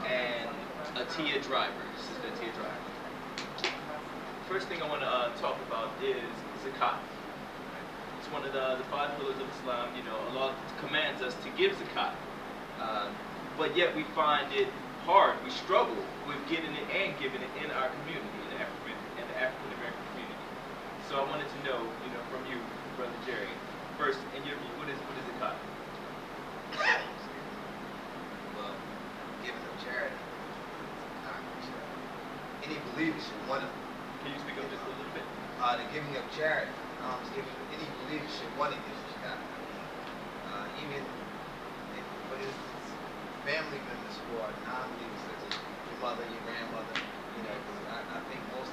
and Atia Driver, Sister Atia Driver. First thing I want to talk about is zakat. It's one of the five pillars of Islam. Allah commands us to give zakat, but yet we find it hard. We struggle with getting it and giving it in our community, in the African American community. So I wanted to know, from you, Brother Jerry, first, in your view, what is zakat? Well, giving of charity, any believer should want to. Can you speak up just a little bit? The giving of charity, any believer should want to give zakat. Even for his family members who are non-believers, such as your mother, your grandmother, because I think most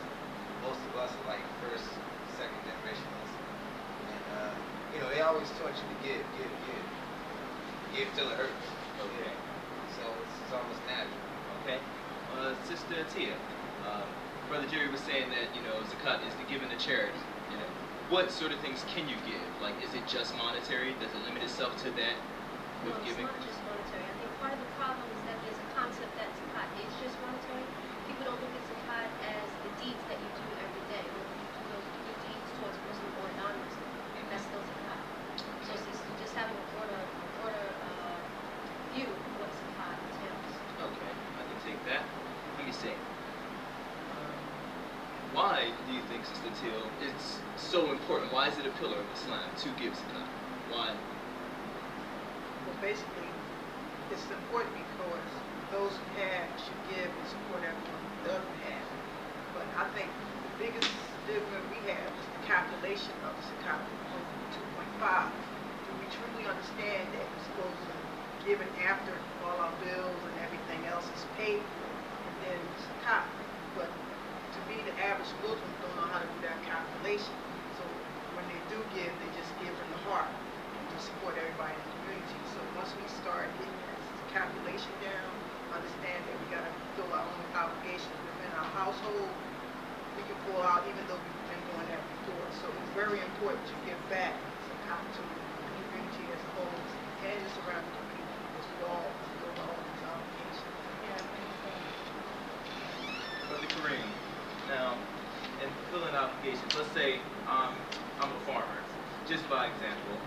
of us are like first, second generation Muslim. And they always taught you to give till it hurts. Okay. So it's almost natural. Okay. Sister Tia, Brother Jerry was saying that, zakat is the giving to charity. What sort of things can you give? Like, is it just monetary? Does it limit itself to that with giving? It's not just monetary. I think part of the problem is that there's a concept that zakat is just monetary. People don't look at zakat as the deeds that you do every day. Whether you do those good deeds towards Muslim or non-Muslim, that's still zakat. So it's just having a broader view of what zakat entails. Okay, I can take that. What do you say? Why do you think, Sister Teal, it's so important? Why is it a pillar of Islam to give zakat? Why? Well, basically, it's important because those who have should give and support everyone who doesn't have. But I think the biggest difference we have is the calculation of the zakat, 2.5. Do we truly understand that we're supposed to give it after all our bills and everything else is paid for, and then zakat? But to me, the average Muslim don't know how to do that calculation. So when they do give, they just give from the heart to support everybody in the community. So once we start getting this calculation down, understand that we got to fill our own obligations within our household, we can pull out even though we've been doing that before. So it's very important to give back to the community as a whole and the surrounding community because we all fill our own obligations. Brother Kareem, now, in fulfilling obligations, let's say I'm a farmer, just by example.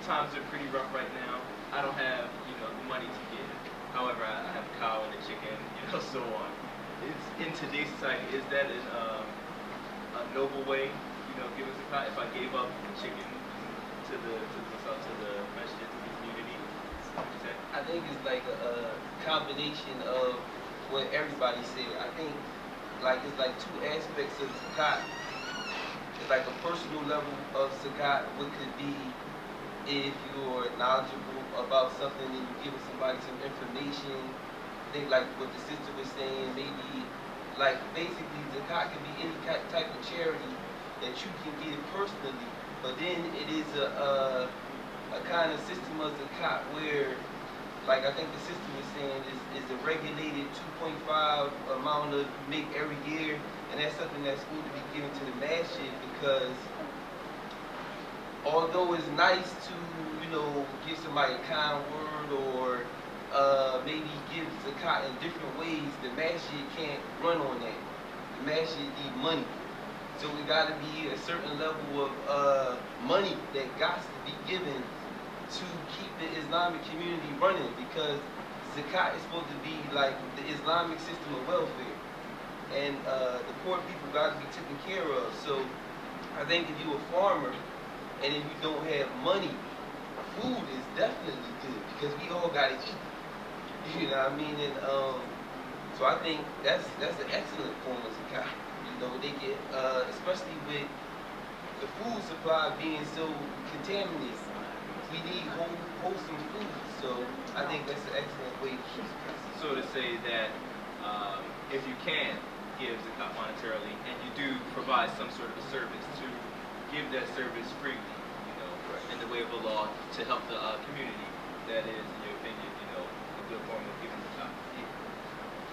Times are pretty rough right now. I don't have, the money to give. However, I have a cow and a chicken, so on. In today's society, is that a noble way, giving zakat? If I gave up the chicken to the masjid, to the community, I think it's like a combination of what everybody said. I think it's like two aspects of zakat. It's like a personal level of zakat, what could be if you're knowledgeable about something and you're giving somebody some information. I think like what the sister was saying, maybe basically zakat can be any type of charity that you can give personally, but then it is a kind of system of zakat where, like I think the sister was saying, is a regulated 2.5 amount of you make every year, and that's something that's supposed to be given to the masjid because although it's nice to, give somebody a kind word or maybe give zakat in different ways, the masjid can't run on that. The masjid need money. So we got to be a certain level of money that got to be given to keep the Islamic community running, because zakat is supposed to be like the Islamic system of welfare, and the poor people got to be taken care of. So I think if you're a farmer and if you don't have money, food is definitely good, because we all got to eat. You know what I mean? And so I think that's an excellent form of zakat. You know, they get, especially with the food supply being so contaminated, we need wholesome food. So I think that's an excellent way. So to say that if you can give zakat monetarily, and you do provide some sort of a service, to give that service freely, you know, in the way of a law, to help the community, that is, in your opinion, you know, a good form of giving zakat.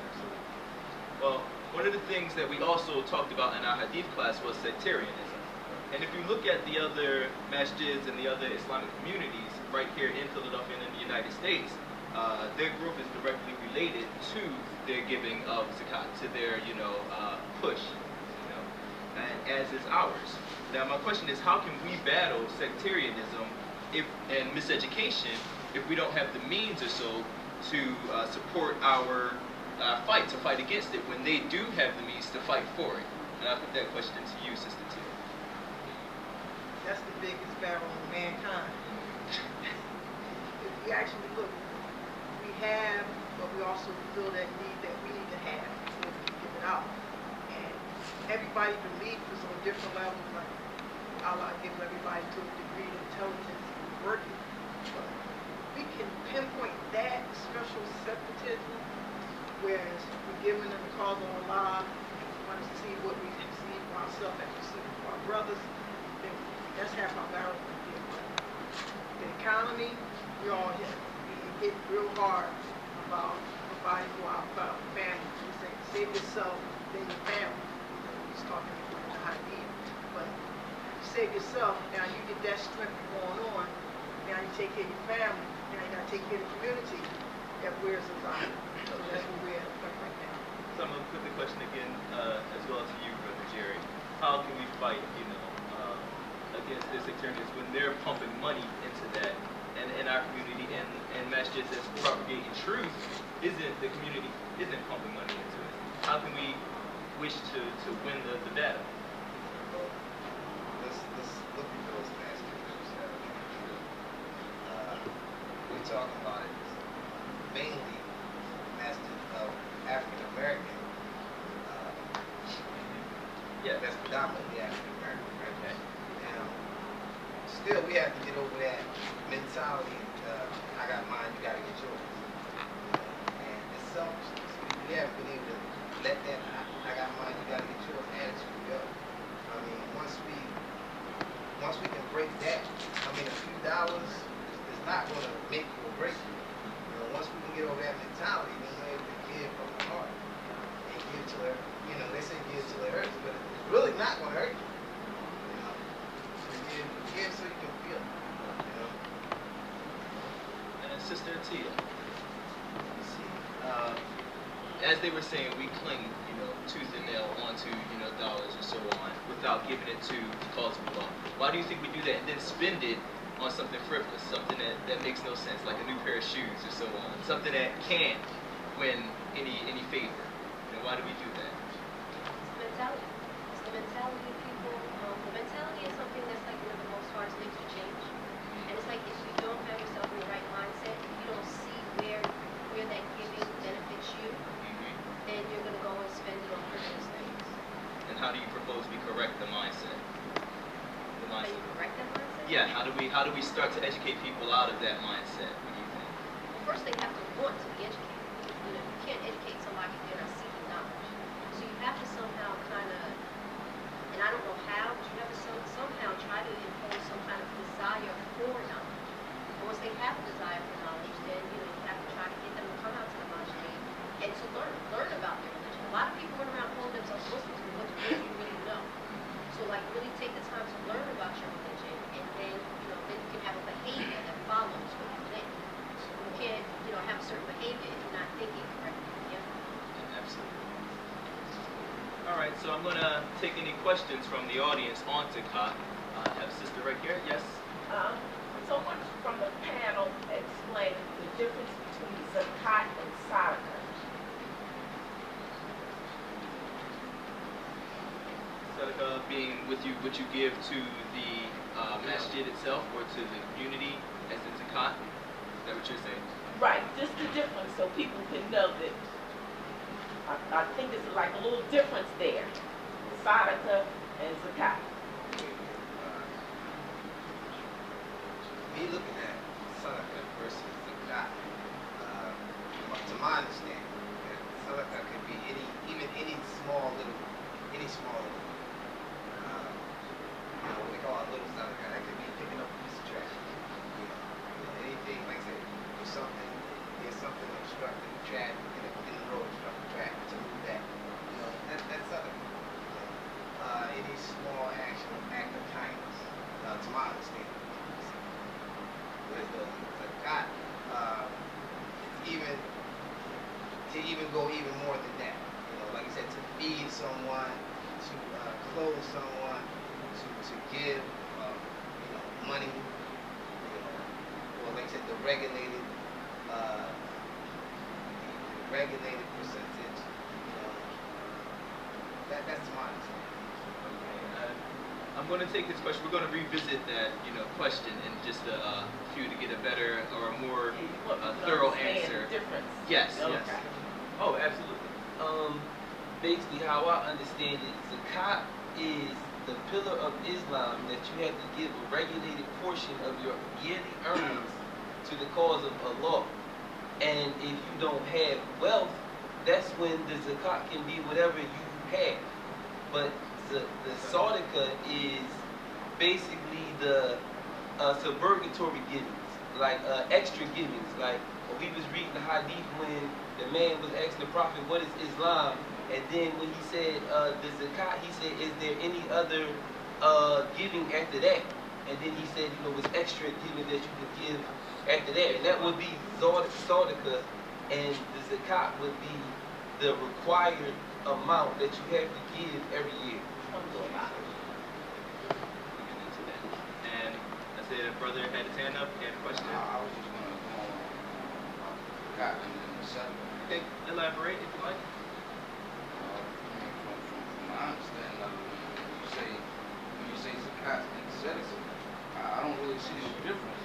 Absolutely. Well, one of the things that we also talked about in our hadith class was sectarianism. And if you look at the other masjids and the other Islamic communities right here in Philadelphia and in the United States, their growth is directly related to their giving of zakat, to their, you know, push, you know, and as is ours. Now, my question is, how can we battle sectarianism and miseducation if we don't have the means or so to support our fight, to fight against it, when they do have the means to fight for it? And I put that question to you, Sister Tia. That's the biggest battle of mankind. If we actually look, we have, but we also feel that need that we need to have before we can give it out. And everybody believes is on different levels. Like Allah gives everybody to a degree of intelligence and working. But we can pinpoint that special separatism, whereas we're giving them the cause of Allah, we want to see what we see for ourselves and we see for our brothers. Then that's half our battle. The economy, we all hit real hard about providing for our family. We say, save yourself, then your family. He's talking about the idea. But you save yourself, now you get that strength going on. Now you take care of your family. Now you got to take care of the community that wears us out. So that's where we're at right now. So I'm going to put the question again as well to you, Brother Jerry. How can we fight, you know, against this sectarianism when they're pumping money into that, and in our community and masjids that's propagating truth the community isn't pumping money into it? How can we wish to win the battle? Let's look at those masjids that are true. We're talking about it mainly masjid of African American. Yeah, that's predominantly African American. Okay. Now, still we have to get over that mentality. I got mine, you gotta get yours. And it's selfishness. We haven't been able to let that I got mine, you gotta get yours attitude go. I mean, once we can break that, I mean, a few dollars is not gonna make or break you. You know, once we can get over that mentality, then we're able to give from the heart and give till it, you know, they say give till it hurts, but it's really not gonna hurt you. You know, give so you can feel it. You know. And Sister Tia, as they were saying, we cling, you know, tooth and nail onto, you know, dollars or so on without giving it to the cause of Allah. Why do you think we do that and then spend it on something frivolous, something that makes no sense, like a new pair of shoes or so on, something that can't win any favor? And why do we do that? It's the mentality. It's the mentality of people. The mentality is something that's like one of the most hard things to change. And it's like if you don't have yourself in the right mindset, if you don't see where that giving benefits you, then you're going to go and spend it on frivolous things. And how do you propose we correct the mindset? How do you correct that mindset? Yeah, how do we start to educate people out of that mindset? What do you think? Well, first they have to want to be educated. You know, you can't educate somebody if they're not seeking knowledge. So you have to somehow kind of, and I don't know how, but you have to somehow try to impose some kind of desire for knowledge. And once they have a desire for knowledge, then you know you have to try to get them to come out to the masjid and to learn about their religion. A lot of people run around calling themselves Muslims, but what do you really know? So like really take the time to learn about your religion, and then you know then you can have a behavior that follows what you think. You can't have a certain behavior if you're not thinking correctly. Yeah. right, so I'm gonna take any questions from the audience on Zakat. I have a sister right here. Yes. Someone from the panel explained the difference between zakat and sadaqah. Sadaqah being what you give to the masjid itself or to the community as in zakat. Is that what you're saying? Right, just the difference so people can know that. I think it's like a little difference there. Sadaqah and zakat. Me looking at sadaqah versus zakat, to my understanding, sadaqah could be any small little, what they call a little sadaqah. That could be picking up a piece of trash. Anything, like I said, there's something obstructing the traffic, in the road obstructing traffic, to move that. That's sadaqah. Any small action, act of kindness, to my understanding. With the zakat, even go even more than that. Like I said, to feed someone, to clothe someone, to give, money, or like I said, the regulated percentage. That's my understanding. I'm going to take this question. We're going to revisit that, question in just a few to get a better or a more thorough answer. Yes. Okay. Yes. Oh, absolutely. Basically, how I understand it, zakat is the pillar of Islam that you have to give a regulated portion of your yearly earnings to the cause of Allah. And if you don't have wealth, that's when the zakat can be whatever you have. But the sadaqah is basically the subrogatory givings, like extra givings. Like we was reading the hadith when the man was asking the Prophet, what is Islam? And then when he said the zakat, he said, is there any other giving after that? And then he said, was extra giving that you could give after that. And that would be sadaqah, and the zakat would be the required amount that you have to give every year. And I said a brother had his hand up, he had a question. I was just going to go on zakat and then the sadaqah. Okay, elaborate if you like. From my understanding of it, when you say zakat and sadaqah, I don't really see no difference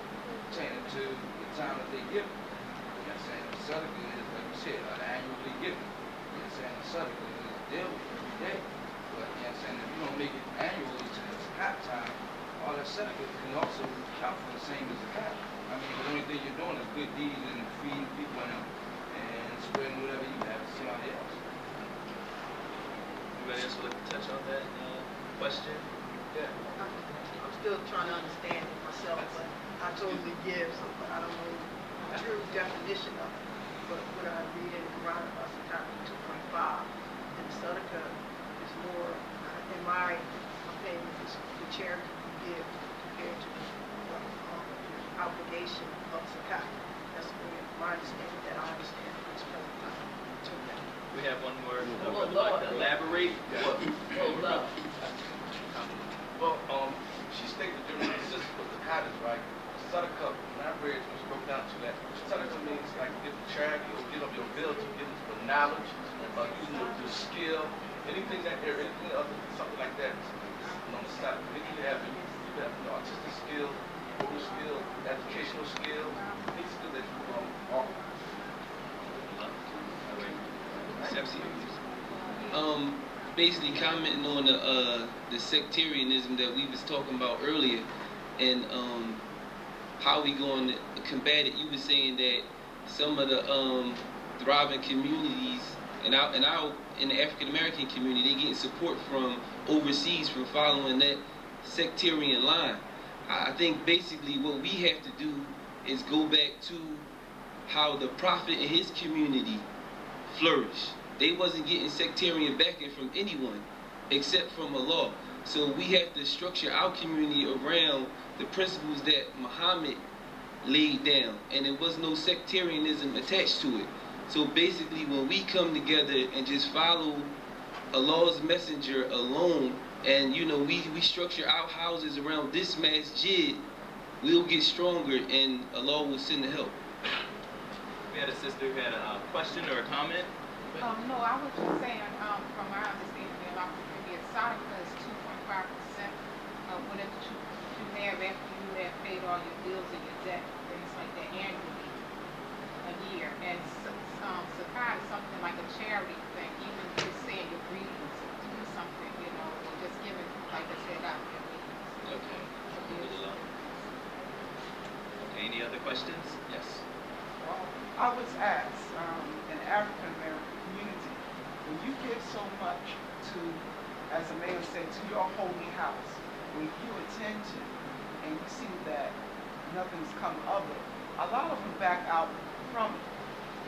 pertaining to the time that they give it. You know what I'm saying? The sadaqah is, like you said, annually given. You know what I'm saying? The sadaqah is daily, every day. But you know what I'm saying? If you don't make it annually to the zakat time, all that sadaqah can also count for the same as zakat. I mean, the only thing you're doing is good deeds and feeding people and spreading whatever you have to somebody else. Anybody else would like to touch on that question? Yeah. I'm still trying to understand it myself, but I totally give, so I don't know the true definition of it. But what I read in the Quran about zakat 2.5, and the sadaqah is more, in my opinion, is the charity you give compared to the obligation of zakat. That's my understanding that I understand at this present time. We have one more. Would like to elaborate? Well, she stated the difference in system of the cottage, right? Sadaqah, when I read it, was broke down to that. Sadaqah means like give to charity or give up your ability, give it for knowledge, using your skill, anything that there, anything other, something like that. On the side, you have artistic skill, motor skill, educational skill, any skill that you offer. Basically commenting on the sectarianism that we was talking about earlier, and how we going to combat it. You were saying that some of the thriving communities in the African American community, they getting support from overseas from following that sectarian line. I think basically what we have to do is go back to how the Prophet and his community flourished. They wasn't getting sectarian backing from anyone except from Allah. So we have to structure our community around the principles that Muhammad laid down, and there was no sectarianism attached to it. So basically when we come together and just follow Allah's messenger alone, and you know, we structure our houses around this masjid, we'll get stronger and Allah will send the help. We had a sister who had a question or a comment. No, I was just saying, from my understanding, the law maybe a Sadaqah is 2.5% of whatever you have after you have paid all your bills and your debt, things like that, annually, a year. And Zakat is something like a charity thing, even just saying your greetings or something, you know, or just giving, like I said, out your greetings. Okay. Okay, any other questions? Yes. Well, I was asked, in African American community, when you give so much to, as a man said, to your holy house, when you attend to and you see that nothing's come of it, a lot of them back out from it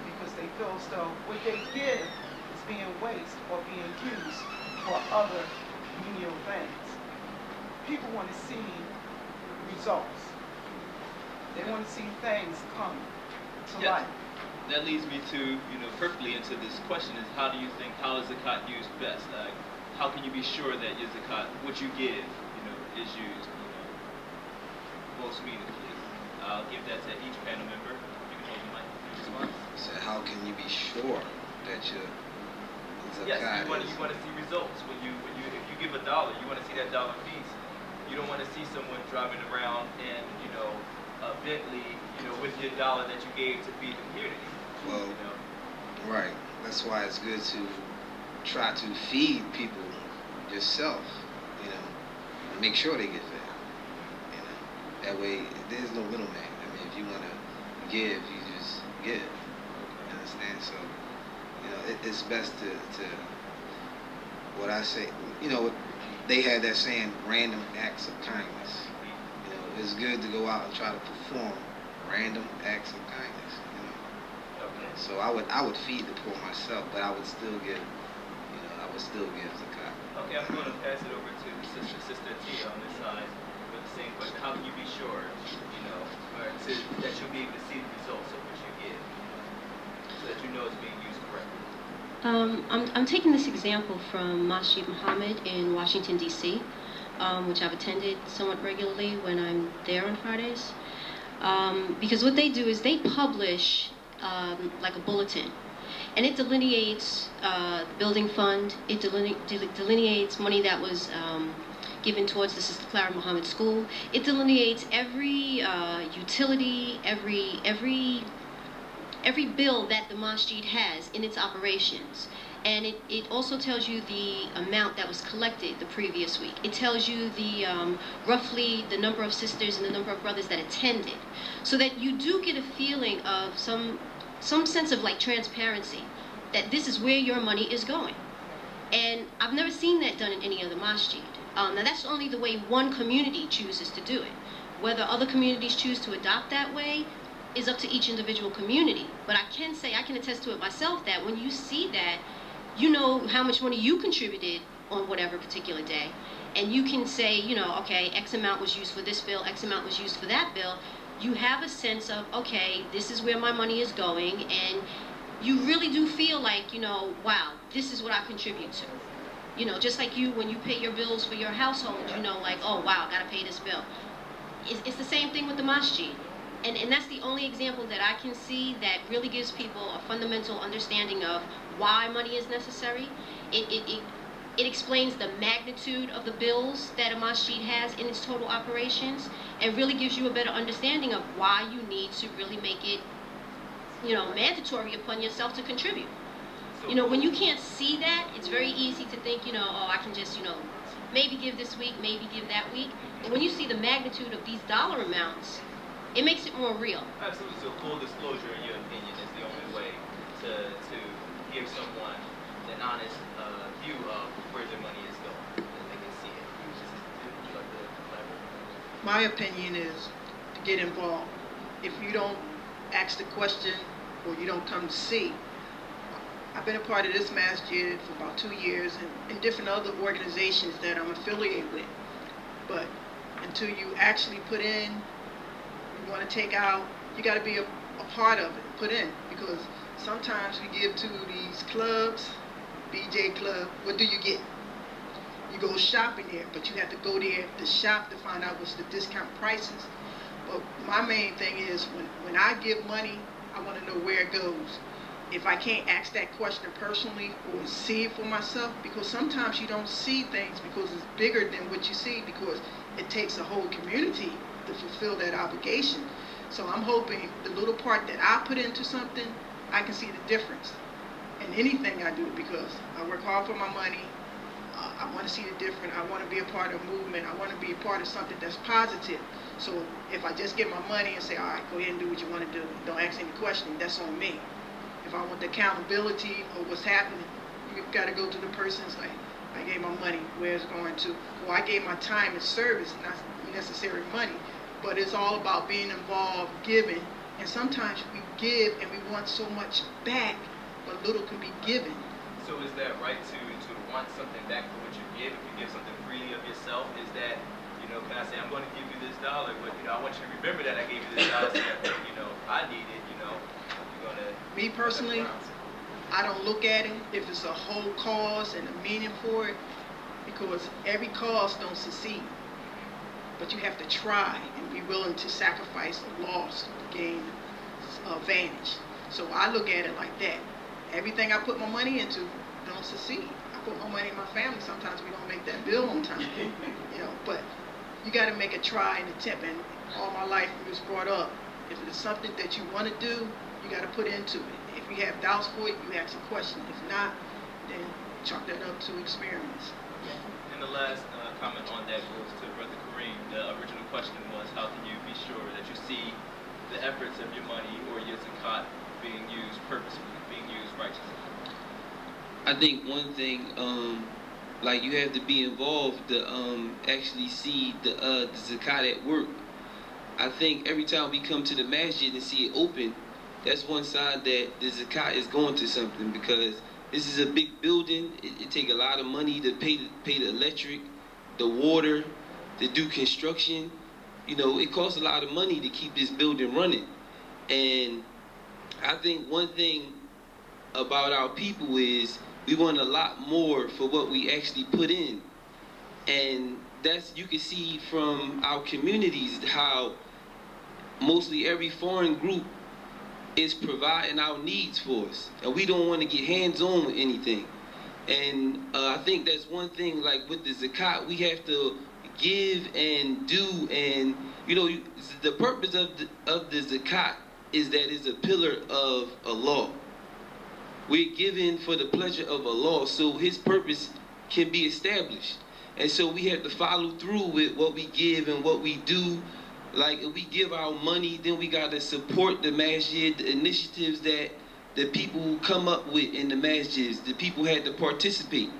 because they feel as though what they give is being wasted or being used for other menial things. People want to see results. They want to see things come to life. That leads me to, you know, perfectly into this question is how is zakat used best? How can you be sure that your zakat, what you give, you know, is used, you know, most meaningfully? I'll give that to each panel member. You can hold the mic for response. So how can you be sure that your zakat yes, you want to see results. If you give $1, you want to see that dollar piece. You don't want to see someone driving around in, you know, a Bentley, you know, with your $1 that you gave to feed the community. Well, you know? right. That's why it's good to try to feed people yourself, you know, and make sure they get fed. You know, that way there's no middleman. I mean, if you want to give, you just give. You understand? So, you know, it's best to what I say. You know, they had that saying, random acts of kindness. You know, it's good to go out and try to perform random acts of kindness. So I would feed the poor myself, but I would still give, you know, zakat. Okay, I'm going to pass it over to Sister Tia on this side for the same question. How can you be sure, you know, that you'll be able to see the results of what you give, so that you know it's being used correctly? I'm taking this example from Masjid Muhammad in Washington, D.C., which I've attended somewhat regularly when I'm there on Fridays. Because what they do is they publish like a bulletin, and it delineates the building fund. It delineates money that was given towards the Sister Clara Muhammad School. It delineates every utility, every bill that the masjid has in its operations. And it also tells you the amount that was collected the previous week. It tells you the roughly the number of sisters and the number of brothers that attended, so that you do get a feeling of some sense of like transparency, that this is where your money is going. And I've never seen that done in any other masjid. Now that's only the way one community chooses to do it. Whether other communities choose to adopt that way is up to each individual community. But I can say, I can attest to it myself, that when you see that, you know how much money you contributed on whatever particular day. And you can say, you know, okay, X amount was used for this bill, X amount was used for that bill. You have a sense of, okay, this is where my money is going, and you really do feel like, you know, wow, this is what I contribute to. You know, just like you, when you pay your bills for your household, you know, like, oh, wow, gotta pay this bill. It's the same thing with the masjid. And that's the only example that I can see that really gives people a fundamental understanding of why money is necessary. It explains the magnitude of the bills that a masjid has in its total operations, and really gives you a better understanding of why you need to really make it, you know, mandatory upon yourself to contribute. You know, when you can't see that, it's very easy to think, you know, oh, I can just, you know, maybe give this week, maybe give that week. But when you see the magnitude of these dollar amounts, it makes it more real. Absolutely. So full disclosure, in your opinion, is the only way to give someone an honest view of where their money is going, and they can see it. Would you like to elaborate? My opinion is to get involved. If you don't ask the question or you don't come to see, I've been a part of this masjid for about 2 years and different other organizations that I'm affiliated with. But until you actually put in, you want to take out, you got to be a part of it, put in. Because sometimes we give to these clubs, DJ club, what do you get? You go shopping there, but you have to go there to shop to find out what's the discount prices. But my main thing is when I give money, I want to know where it goes. If I can't ask that question personally or see it for myself, because sometimes you don't see things because it's bigger than what you see, because it takes a whole community to fulfill that obligation. So I'm hoping the little part that I put into something, I can see the difference in anything I do, because I work hard for my money. I want to see the difference. I want to be a part of a movement. I want to be a part of something that's positive. So if I just get my money and say, all right, go ahead and do what you want to do, don't ask any questions, that's on me. If I want the accountability of what's happening, you've got to go to the person's like, I gave my money, where it's going to. Or I gave my time and service, not necessary money, but it's all about being involved, giving. And sometimes we give and we want so much back, but little can be given. So is that right to want something back for what you give? If you give something freely of yourself, is that, can I say, I'm going to give you this $1, but, I want you to remember that I gave you this $1 so that, I need it, you're going to... Me personally, I don't look at it if it's a whole cause and a meaning for it, because every cause don't succeed. But you have to try and be willing to sacrifice a loss to gain advantage. So I look at it like that. Everything I put my money into don't succeed. I put my money in my family. Sometimes we don't make that bill on time, but you got to make a try and attempt. And all my life we was brought up, if it's something that you want to do, you got to put into it. If you have doubts for it, you ask a question. If not, then chalk that up to experience. And the last comment on that goes to Brother Kareem. The original question was, how can you be sure that you see the efforts of your money or your zakat being used purposefully, being used righteously? I think one thing, like you have to be involved to actually see the zakat at work. I think every time we come to the masjid and see it open, that's one side that the zakat is going to something, because this is a big building. It take a lot of money to pay the electric, the water, to do construction. It costs a lot of money to keep this building running. And I think one thing about our people is we want a lot more for what we actually put in. And you can see from our communities how mostly every foreign group is providing our needs for us, and we don't want to get hands-on with anything. And I think that's one thing, like with the zakat, we have to give and do, and the purpose of the zakat is that it's a pillar of Allah. We're given for the pleasure of Allah, so His purpose can be established. And so we have to follow through with what we give and what we do. Like if we give our money, then we got to support the masjid, the initiatives that the people come up with in the masjids. The people had to participate.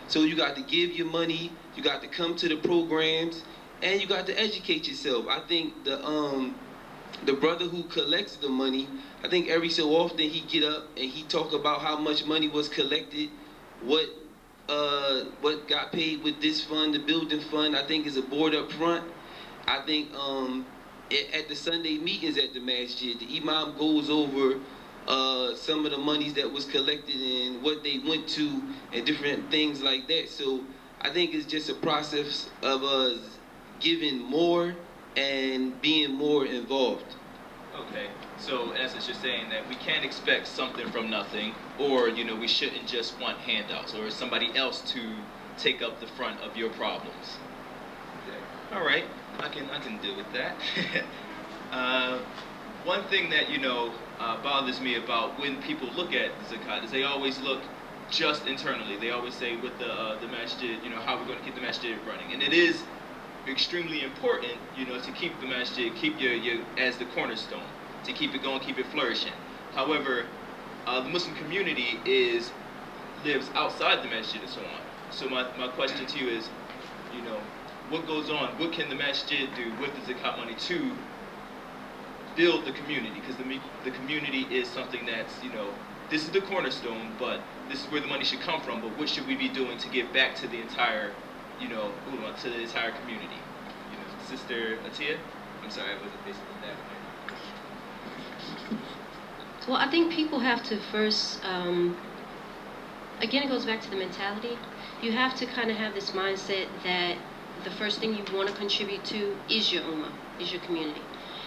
So you got to give your money, you got to come to the programs, and you got to educate yourself. I think the brother who collects the money, I think every so often he get up and he talk about how much money was collected, what got paid with this fund, the building fund. I think is a board up front. I think at the Sunday meetings at the masjid, the imam goes over some of the monies that was collected and what they went to and different things like that. So I think it's just a process of us giving more and being more involved. Okay, so in essence you're saying that we can't expect something from nothing, or we shouldn't just want handouts or somebody else to take up the front of your problems. Okay. All right, I can deal with that. One thing that bothers me about when people look at zakat is they always look just internally. They always say with the masjid, how we're going to keep the masjid running, and it is extremely important, to keep the masjid, keep your as the cornerstone, to keep it going, keep it flourishing. However, the Muslim community lives outside the masjid and so on. So my question to you is, what goes on? What can the masjid do with the zakat money to build the community? Because the community is something that's, this is the cornerstone, but this is where the money should come from. But what should we be doing to give back to the entire to the entire community? Sister Atia? I'm sorry, I wasn't facing that. Well, I think people have to first again, it goes back to the mentality. You have to kind of have this mindset that the first thing you want to contribute to is your ummah, is your community.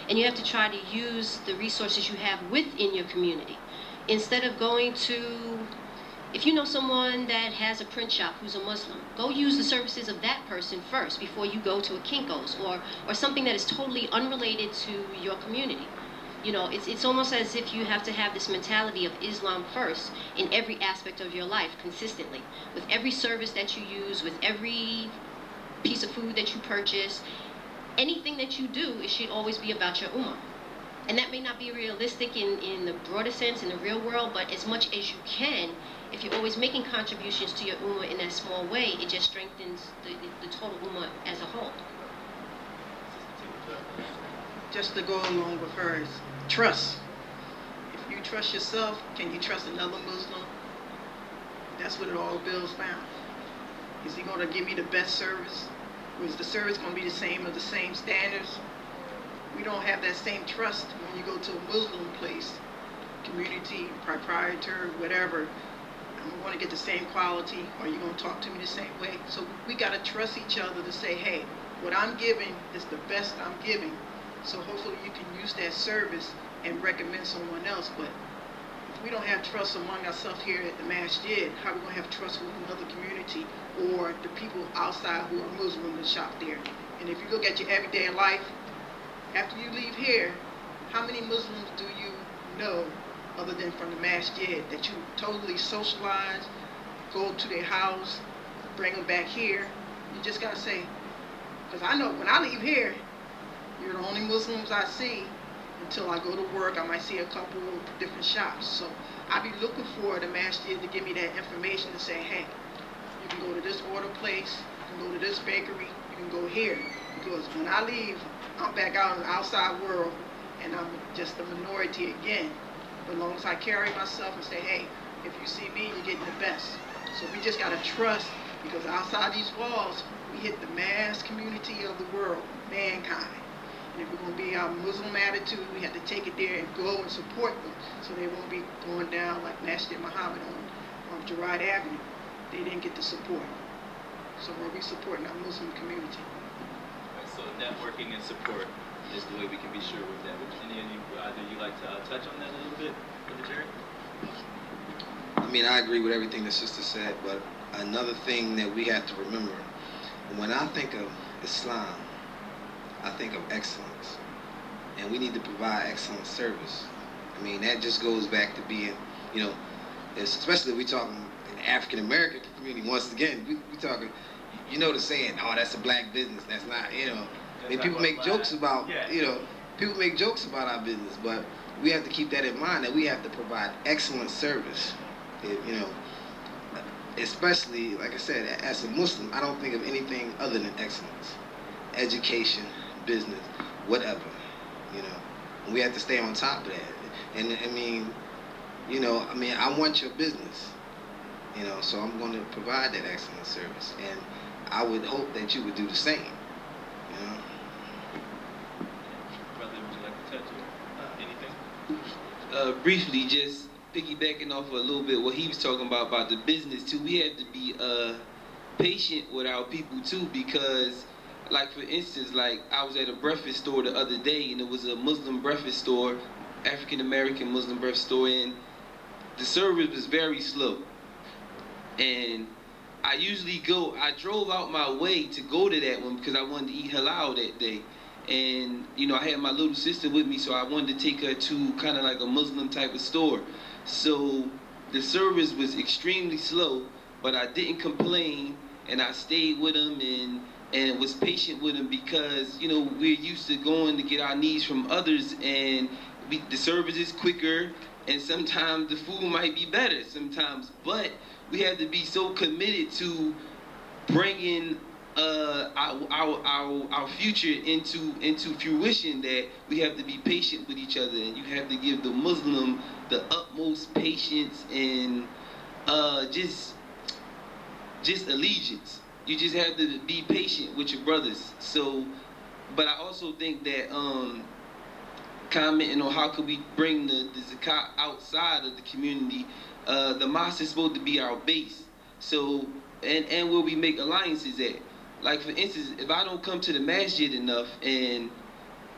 And you have to try to use the resources you have within your community. Instead of going to, if you know someone that has a print shop who's a Muslim, go use the services of that person first before you go to a Kinko's or something that is totally unrelated to your community. You know, it's almost as if you have to have this mentality of Islam first in every aspect of your life consistently. With every service that you use, with every piece of food that you purchase, anything that you do, it should always be about your ummah. And that may not be realistic in the broader sense, in the real world, but as much as you can, if you're always making contributions to your ummah in that small way, it just strengthens the total ummah as a whole. Just to go along with hers, trust. If you trust yourself, can you trust another Muslim? That's what it all boils down. Is he going to give me the best service? Or is the service going to be the same or the same standards? We don't have that same trust when you go to a Muslim place, community, proprietor, whatever. I'm going to get the same quality, or you're going to talk to me the same way. So we got to trust each other to say, hey, what I'm giving is the best I'm giving. So hopefully you can use that service and recommend someone else. But if we don't have trust among ourselves here at the Masjid, how are we going to have trust with another community or the people outside who are Muslim that shop there? And if you look at your everyday life, after you leave here, how many Muslims do you know other than from the Masjid that you totally socialize, go to their house, bring them back here? You just got to say, because I know when I leave here, you're the only Muslims I see. Until I go to work, I might see a couple of different shops. So I be looking for the Masjid to give me that information to say, hey, you can go to this order place, you can go to this bakery, you can go here. Because when I leave, I'm back out in the outside world, and I'm just a minority again. But as long as I carry myself and say, hey, if you see me, you're getting the best. So we just got to trust, because outside these walls, we hit the mass community of the world, mankind. And if we're going to be our Muslim attitude, we have to take it there and go and support them, so they won't be going down like Masjid Muhammad on Gerard Avenue. They didn't get the support. So we'll be supporting our Muslim community. Right, so networking and support is the way we can be sure with that. Would any of you, either you like to touch on that a little bit, Brother Jerry? I mean, I agree with everything the sister said, but another thing that we have to remember, when I think of Islam, I think of excellence, and we need to provide excellent service. I mean, that just goes back to being, you know, especially if we're talking African American community. Once again, we talking, you know, the saying, "Oh, that's a black business." That's not, you know. I mean, people make jokes about, you know, people make jokes about our business, but we have to keep that in mind, that we have to provide excellent service. You know, especially, like I said, as a Muslim, I don't think of anything other than excellence, education, business, whatever, you know. And we have to stay on top of that. And I mean, you know, I want your business, you know, so I'm going to provide that excellent service, and I would hope that you would do the same, you know. Brother, would you like to touch on anything? Briefly, just piggybacking off a little bit what he was talking about the business too. We have to be patient with our people too, because, like, for instance, like, I was at a breakfast store the other day, and it was a Muslim breakfast store, African American Muslim breakfast store, and the service was very slow. And I drove out my way to go to that one because I wanted to eat halal that day. And, you know, I had my little sister with me, so I wanted to take her to kind of like a Muslim type of store. So the service was extremely slow, but I didn't complain, and I stayed with them and was patient with them, because, you know, we're used to going to get our needs from others, and the service is quicker, and sometimes the food might be better sometimes, but we have to be so committed to bringing our future into fruition that we have to be patient with each other, and you have to give the Muslim the utmost patience and just allegiance. You just have to be patient with your brothers. So, but I also think that commenting on how could we bring the zakat outside of the community, the mosque is supposed to be our base. So, and where we make alliances at. Like for instance, if I don't come to the masjid enough and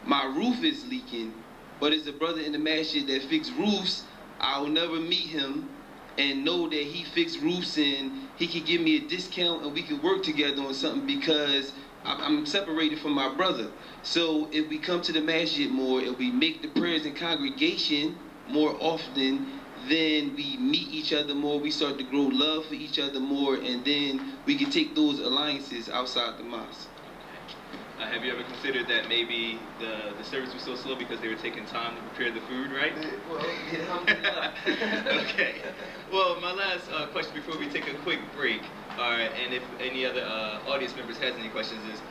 my roof is leaking, but it's a brother in the masjid that fix roofs, I'll never meet him and know that he fixed roofs and he could give me a discount and we could work together on something because I'm separated from my brother. So if we come to the masjid more, if we make the prayers in congregation more often, then we meet each other more, we start to grow love for each other more, and then we can take those alliances outside the mosque. Have you ever considered that maybe the service was so slow because they were taking time to prepare the food, right? Okay. Well, my last question before we take a quick break, all right, and if any other audience members has any questions is,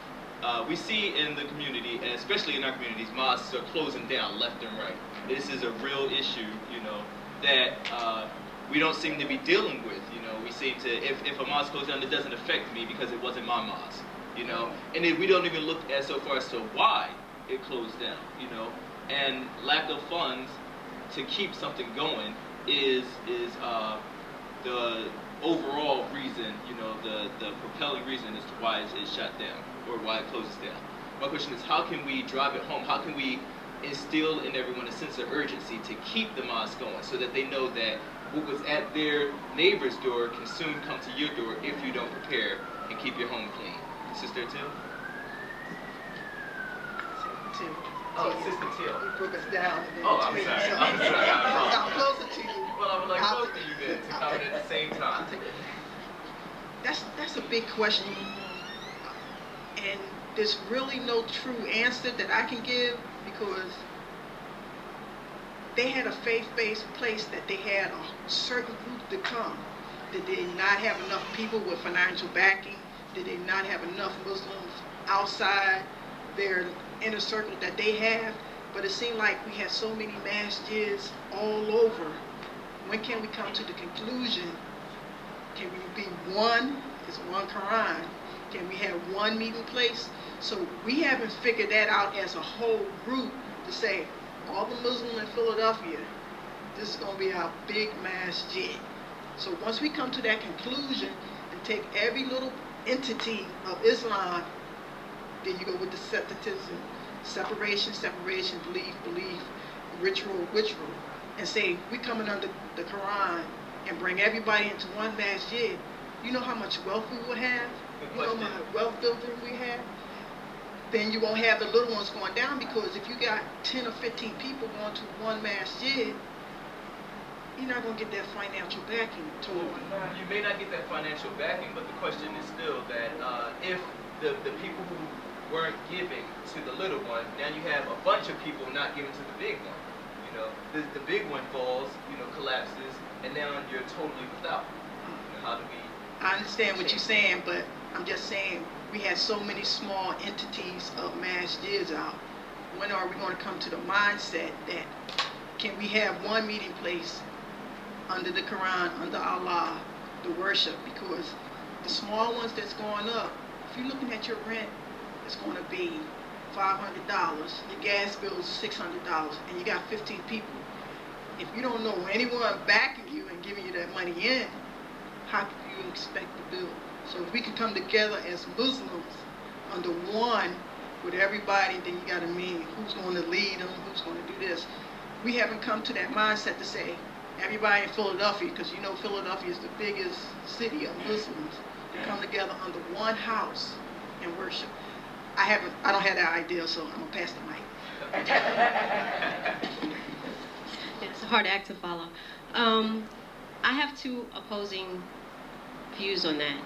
we see in the community, and especially in our communities, mosques are closing down left and right. This is a real issue, you know, that we don't seem to be dealing with. You know, we seem to, if a mosque closes down, it doesn't affect me because it wasn't my mosque. You know, and then we don't even look at so far as to why it closed down, you know, and lack of funds to keep something going is the overall reason, you know, the propelling reason as to why it's shut down or why it closes down. My question is, how can we drive it home? How can we instill in everyone a sense of urgency to keep the mosque going so that they know that what was at their neighbor's door can soon come to your door if you don't prepare and keep your home clean? Sister Teal? Oh, Sister Teal. You broke us down. Oh, I'm sorry. I'm closer to you. Well, I would like both of you then to comment at the same time. That's a big question. And there's really no true answer that I can give because they had a faith-based place that they had a certain group to come. Did they not have enough people with financial backing? Did they not have enough Muslims outside their inner circle that they have? But it seemed like we had so many masjids all over. When can we come to the conclusion? Can we be one? It's one Quran. Can we have one meeting place? So we haven't figured that out as a whole group to say, all the Muslims in Philadelphia, this is going to be our big masjid. So once we come to that conclusion and take every little entity of Islam, then you go with the separatism, separation, belief, ritual, and say we coming under the Quran and bring everybody into one masjid. You know how much wealth we would have? You know how much wealth building we have? Then you won't have the little ones going down because if you got 10 or 15 people going to one masjid, you're not going to get that financial backing totally. You may not get that financial backing, but the question is still that if the people who weren't giving to the little one, now you have a bunch of people not giving to the big one. You know, the big one falls, you know, collapses, and now you're totally without. You know, how do we... I understand what you're saying, but I'm just saying we have so many small entities of masjids out. When are we going to come to the mindset that can we have one meeting place under the Quran, under Allah, the worship? Because the small ones that's going up, if you're looking at your rent, it's going to be $500, your gas bill is $600, and you got 15 people. If you don't know anyone backing you and giving you that money in, how can you expect to build? So if we can come together as Muslims under one with everybody, then you got to mean who's going to lead them, who's going to do this. We haven't come to that mindset to say, everybody in Philadelphia, because you know Philadelphia is the biggest city of Muslims, to come together under one house and worship. I don't have that idea, so I'm gonna pass the mic. It's a hard act to follow. I have two opposing views on that,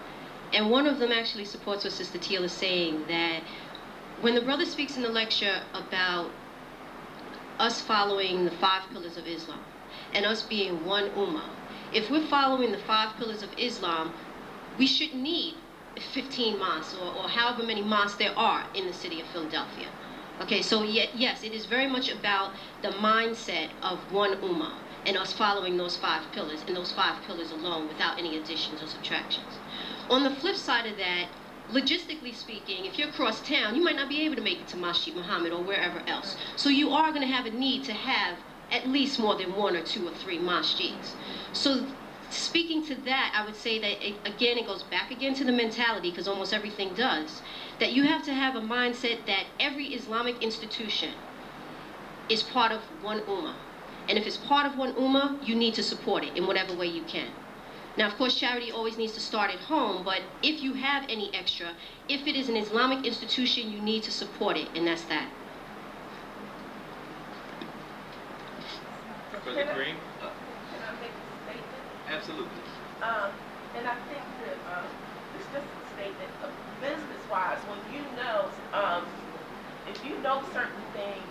and one of them actually supports what Sister Teal is saying, that when the brother speaks in the lecture about us following the 5 pillars of Islam and us being one ummah, if we're following the 5 pillars of Islam, we shouldn't need 15 mosques or however many mosques there are in the city of Philadelphia. Okay, so yes, it is very much about the mindset of one ummah and us following those 5 pillars and those 5 pillars alone without any additions or subtractions. On the flip side of that, logistically speaking, if you're across town, you might not be able to make it to Masjid Muhammad or wherever else. So you are going to have a need to have at least more than 1 or 2 or 3 masjids. So speaking to that, I would say that, again, it goes back again to the mentality, because almost everything does, that you have to have a mindset that every Islamic institution is part of one ummah. And if it's part of one ummah, you need to support it in whatever way you can. Now, of course, charity always needs to start at home, but if you have any extra, if it is an Islamic institution, you need to support it, and that's that. Brother Kareem? Can I make a statement? Absolutely. And I think that it's just a statement, business-wise, when you know, if you know certain things,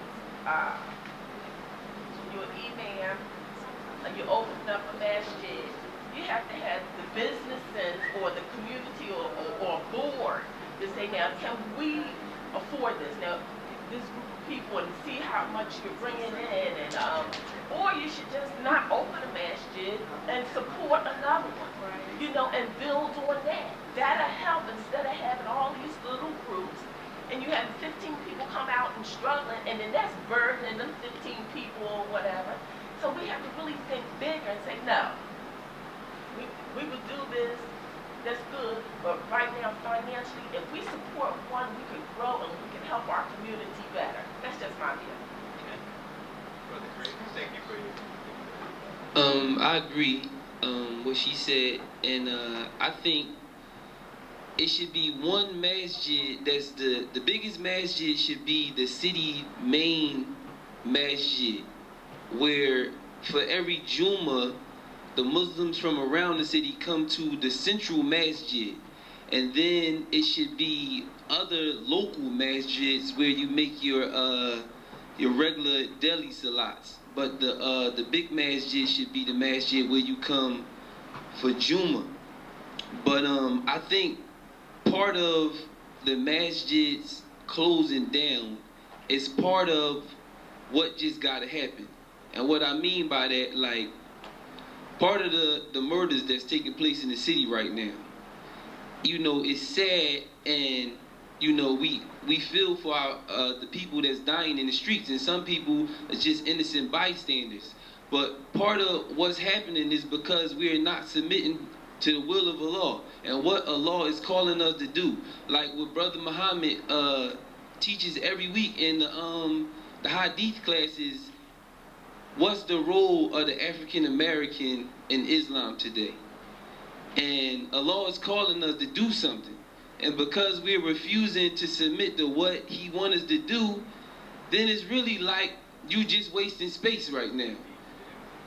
you're an imam, and you open up a masjid, you have to have the business sense or the community or a board to say, now, can we afford this? Now, this group of people, and see how much you're bringing in, and or you should just not open a masjid and support another one, you know, and build on that. That'll help instead of having all these little groups, and you have 15 people come out and struggling, and then that's burdening them 15 people or whatever. So we have to really think bigger and say, no, we would do this, that's good, but right now financially, if we support one, we can grow and we can help our community better. That's just my view. Okay. Brother Kareem, thank you for your... I agree what she said, and I think it should be one masjid. That's the biggest masjid should be the city main masjid, where for every Juma, the Muslims from around the city come to the central masjid, and then it should be other local masjids where you make your regular daily salats. But the big masjid should be the masjid where you come for Juma. But I think part of the masjids closing down is part of what just gotta happen. And what I mean by that, like, part of the murders that's taking place in the city right now, you know, it's sad, and you know, we feel for the people that's dying in the streets, and some people are just innocent bystanders. But part of what's happening is because we are not submitting to the will of Allah and what Allah is calling us to do. Like what Brother Muhammad teaches every week in the Hadith classes. What's the role of the African American in Islam today? And Allah is calling us to do something. And because we're refusing to submit to what He wants us to do, then it's really like you just wasting space right now.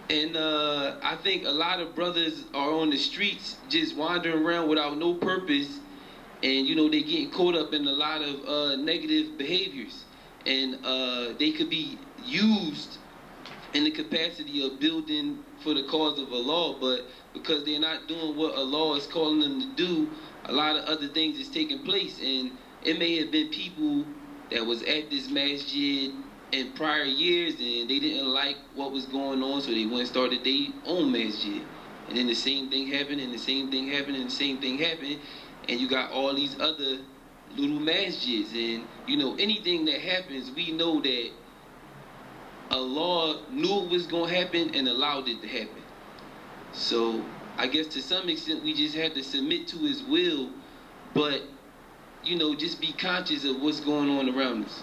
And I think a lot of brothers are on the streets just wandering around without no purpose. And, you know, they're getting caught up in a lot of negative behaviors. And they could be used in the capacity of building for the cause of Allah, but because they're not doing what Allah is calling them to do, a lot of other things is taking place. And it may have been people that was at this masjid in prior years and they didn't like what was going on, so they went and started their own masjid. And then the same thing happened, and the same thing happened, and the same thing happened, and you got all these other little masjids. And you know, anything that happens, we know that Allah knew it was going to happen and allowed it to happen. So I guess to some extent we just had to submit to His will, but you know, just be conscious of what's going on around us.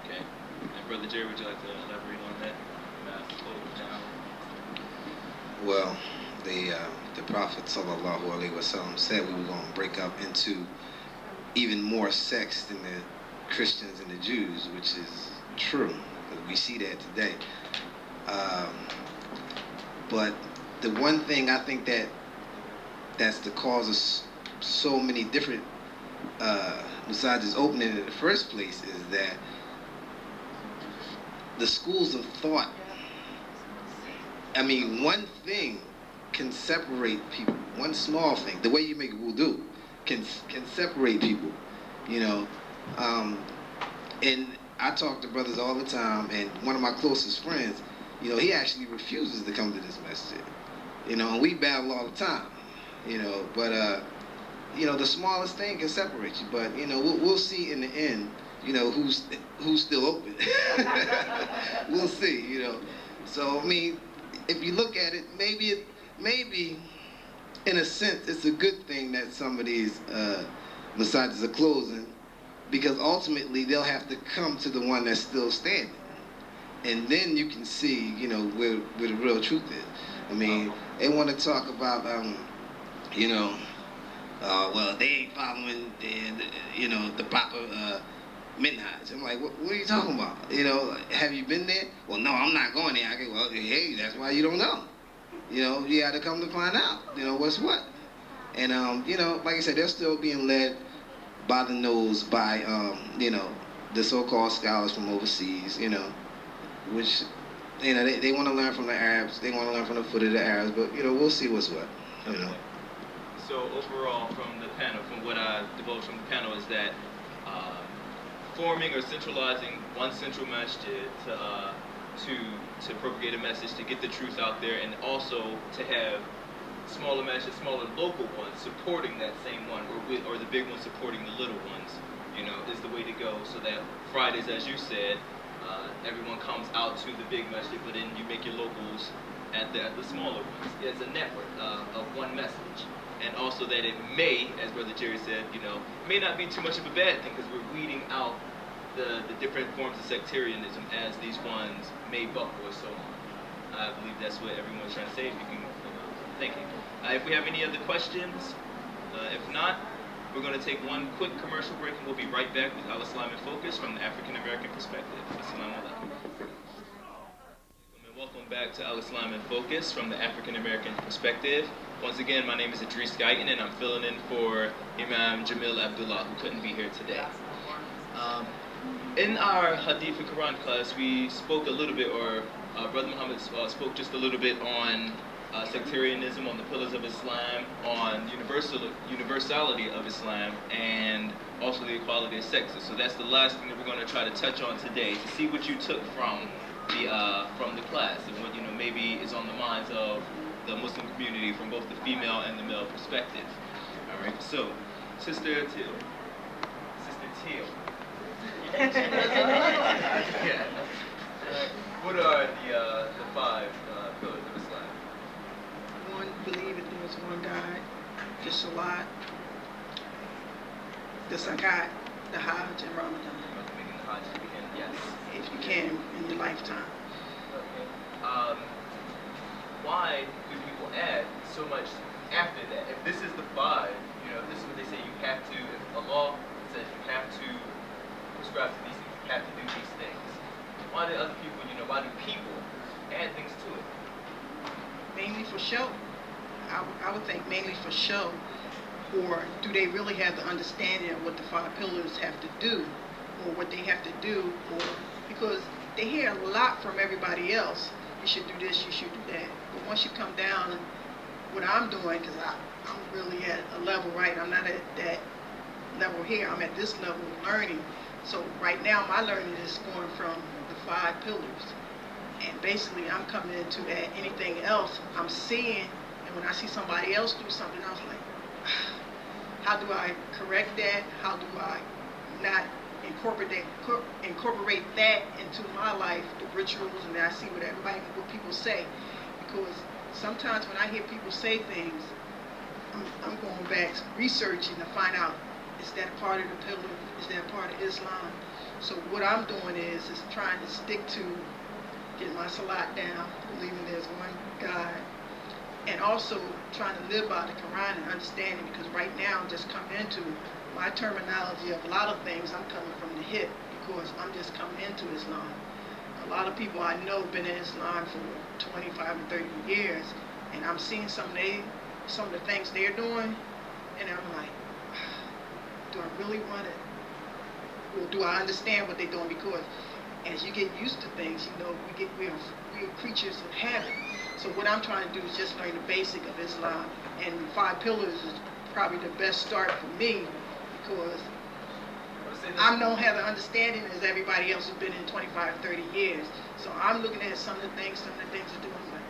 Okay. And Brother Jerry, would you like to elaborate on that? Well, the Prophet ﷺ said we were going to break up into even more sects than the Christians and the Jews, which is true. We see that today. But the one thing I think that's the cause of so many different masajids opening in the first place is that the schools of thought, I mean, one thing can separate people. One small thing, the way you make wudu, can separate people, you know. And I talk to brothers all the time, and one of my closest friends, you know, he actually refuses to come to this masjid. You know, and we battle all the time, you know, but, you know, the smallest thing can separate you. But, you know, we'll see in the end, you know, who's still open. We'll see, you know. So, I mean, if you look at it, maybe in a sense, it's a good thing that some of these masajids are closing, because ultimately they'll have to come to the one that's still standing. And then you can see, you know, where the real truth is. I mean, they want to talk about, you know, well, they ain't following, the proper minhaj. I'm like, what are you talking about? You know, have you been there? Well, no, I'm not going there. I go, well, hey, that's why you don't know. You know, you got to come to find out, you know, what's what. And, you know, like I said, they're still being led by the nose by, you know, the so-called scholars from overseas, you know, which, you know, they want to learn from the Arabs. They want to learn from the foot of the Arabs. But, you know, we'll see what's what, you know. So overall, from the panel, from what I divulged from the panel, is that forming or centralizing one central masjid to propagate a message, to get the truth out there, and also to have smaller masjids, smaller local ones supporting that same one, or the big ones supporting the little ones, you know, is the way to go. So that Fridays, as you said, everyone comes out to the big masjid, but then you make your locals at the smaller ones. It's a network of one message. And also that it may, as Brother Jerry said, you know, may not be too much of a bad thing, because we're weeding out the different forms of sectarianism as these ones may buckle or so on. I believe that's what everyone's trying to say. If you can, thank you. If we have any other questions, if not, we're going to take one quick commercial break, and we'll be right back with Al-Islam in Focus from the African American perspective. Assalamu alaikum. Welcome back to Al-Islam in Focus from the African American perspective. Once again, my name is Idris Guyton, and I'm filling in for Imam Jamil Abdullah, who couldn't be here today. In our Hadith and Quran class, we spoke a little bit, or Brother Muhammad spoke just a little bit on sectarianism, on the pillars of Islam, on universality of Islam, and also the equality of sexes. So that's the last thing that we're going to try to touch on today, to see what you took from the class, and what, you know, maybe is on the minds of the Muslim community from both the female and the male perspective. All right, so Sister Teal. Yeah. What are the five pillars of Islam? One, believe that there is one God, the Salat, the Zakat, the Hajj, and Ramadan. Making the Hajj begin, yes. If you can, in your lifetime. Okay. Why do people add so much after that? If this is the five, you know, this is what they say you have to, if Allah says you have to prescribe to these things, you have to do these things. Why do other people, you know, why do people add things to it? Mainly for show. I would think mainly for show. Or do they really have the understanding of what the five pillars have to do, or what they have to do, or because they hear a lot from everybody else. You should do this, you should do that. But once you come down, and what I'm doing, because I'm really at a level, right? I'm not at that level here. I'm at this level of learning. So right now, my learning is going from the five pillars. And basically, I'm coming into that. Anything else, I'm seeing, and when I see somebody else do something, I was like, how do I correct that? How do I not incorporate that into my life, the rituals, and then I see what people say. Because sometimes when I hear people say things, I'm going back researching to find out, is that part of the pillar? Is that part of Islam? So what I'm doing is trying to stick to get my salat down, believing there's one God, and also trying to live by the Quran and understanding, because right now I'm just coming into my terminology of a lot of things. I'm coming from the hip because I'm just coming into Islam. A lot of people I know been in Islam for 25 and 30 years, and I'm seeing some of the things they're doing, and I'm like, do I really want it? Or do I understand what they're doing? Because as you get used to things, you know, we're creatures of habit. So what I'm trying to do is just learn the basic of Islam, and five pillars is probably the best start for me, because I don't have the understanding as everybody else who's been in 25, 30 years. So I'm looking at some of the things they're doing, I'm like,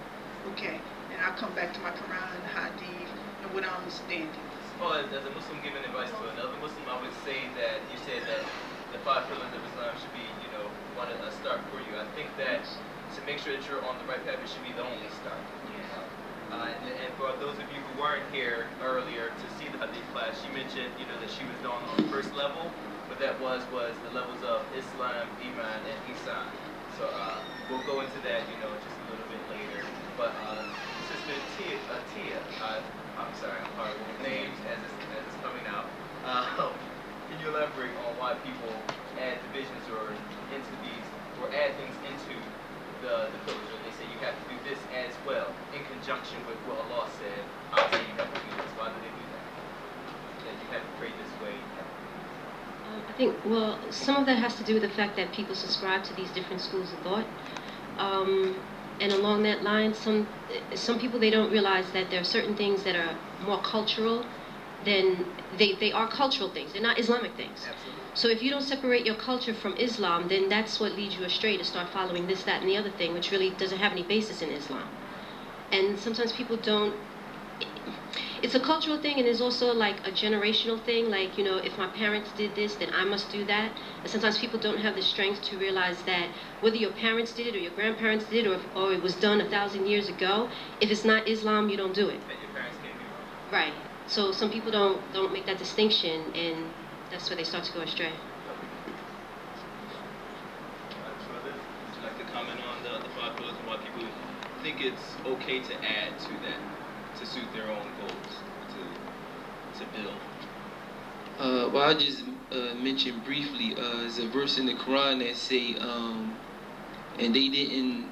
okay. And I come back to my Quran, Hadith, and what I'm understanding. Well, as a Muslim giving advice to another Muslim, I would say that you said that the five pillars of Islam should be, you know, a start for you. I think that to make sure that you're on the right path, it should be the only start. And for those of you who weren't here earlier to see the Hadith class, she mentioned, that she was on the first level. What that was the levels of Islam, Iman, and Ihsan. So we'll go into that, just a little bit later. But Sister Tia, I'm sorry, I'm horrible with names as it's coming out. Can you elaborate on why people add divisions or add things into the pillars? Or they say you have to do this as well, in conjunction with what Allah said. Obviously, you have to do this. Why do they do that? That you have to pray this way. I think, well, some of that has to do with the fact that people subscribe to these different schools of thought. And along that line, some people, they don't realize that there are certain things that are more cultural than, they are cultural things. They're not Islamic things. Absolutely. So if you don't separate your culture from Islam, then that's what leads you astray to start following this, that, and the other thing, which really doesn't have any basis in Islam. And sometimes people don't, it's a cultural thing, and it's also like a generational thing. Like, if my parents did this, then I must do that. And sometimes people don't have the strength to realize that whether your parents did it or your grandparents did it or it was done 1,000 years ago, if it's not Islam, you don't do it. That your parents can't do it. Right. So some people don't make that distinction, and that's where they start to go astray. Would you like to comment on the 5 pillars and why people think it's okay to add to that, to suit their own goals, to build? Well, I'll just mention briefly, there's a verse in the Quran that say, and they didn't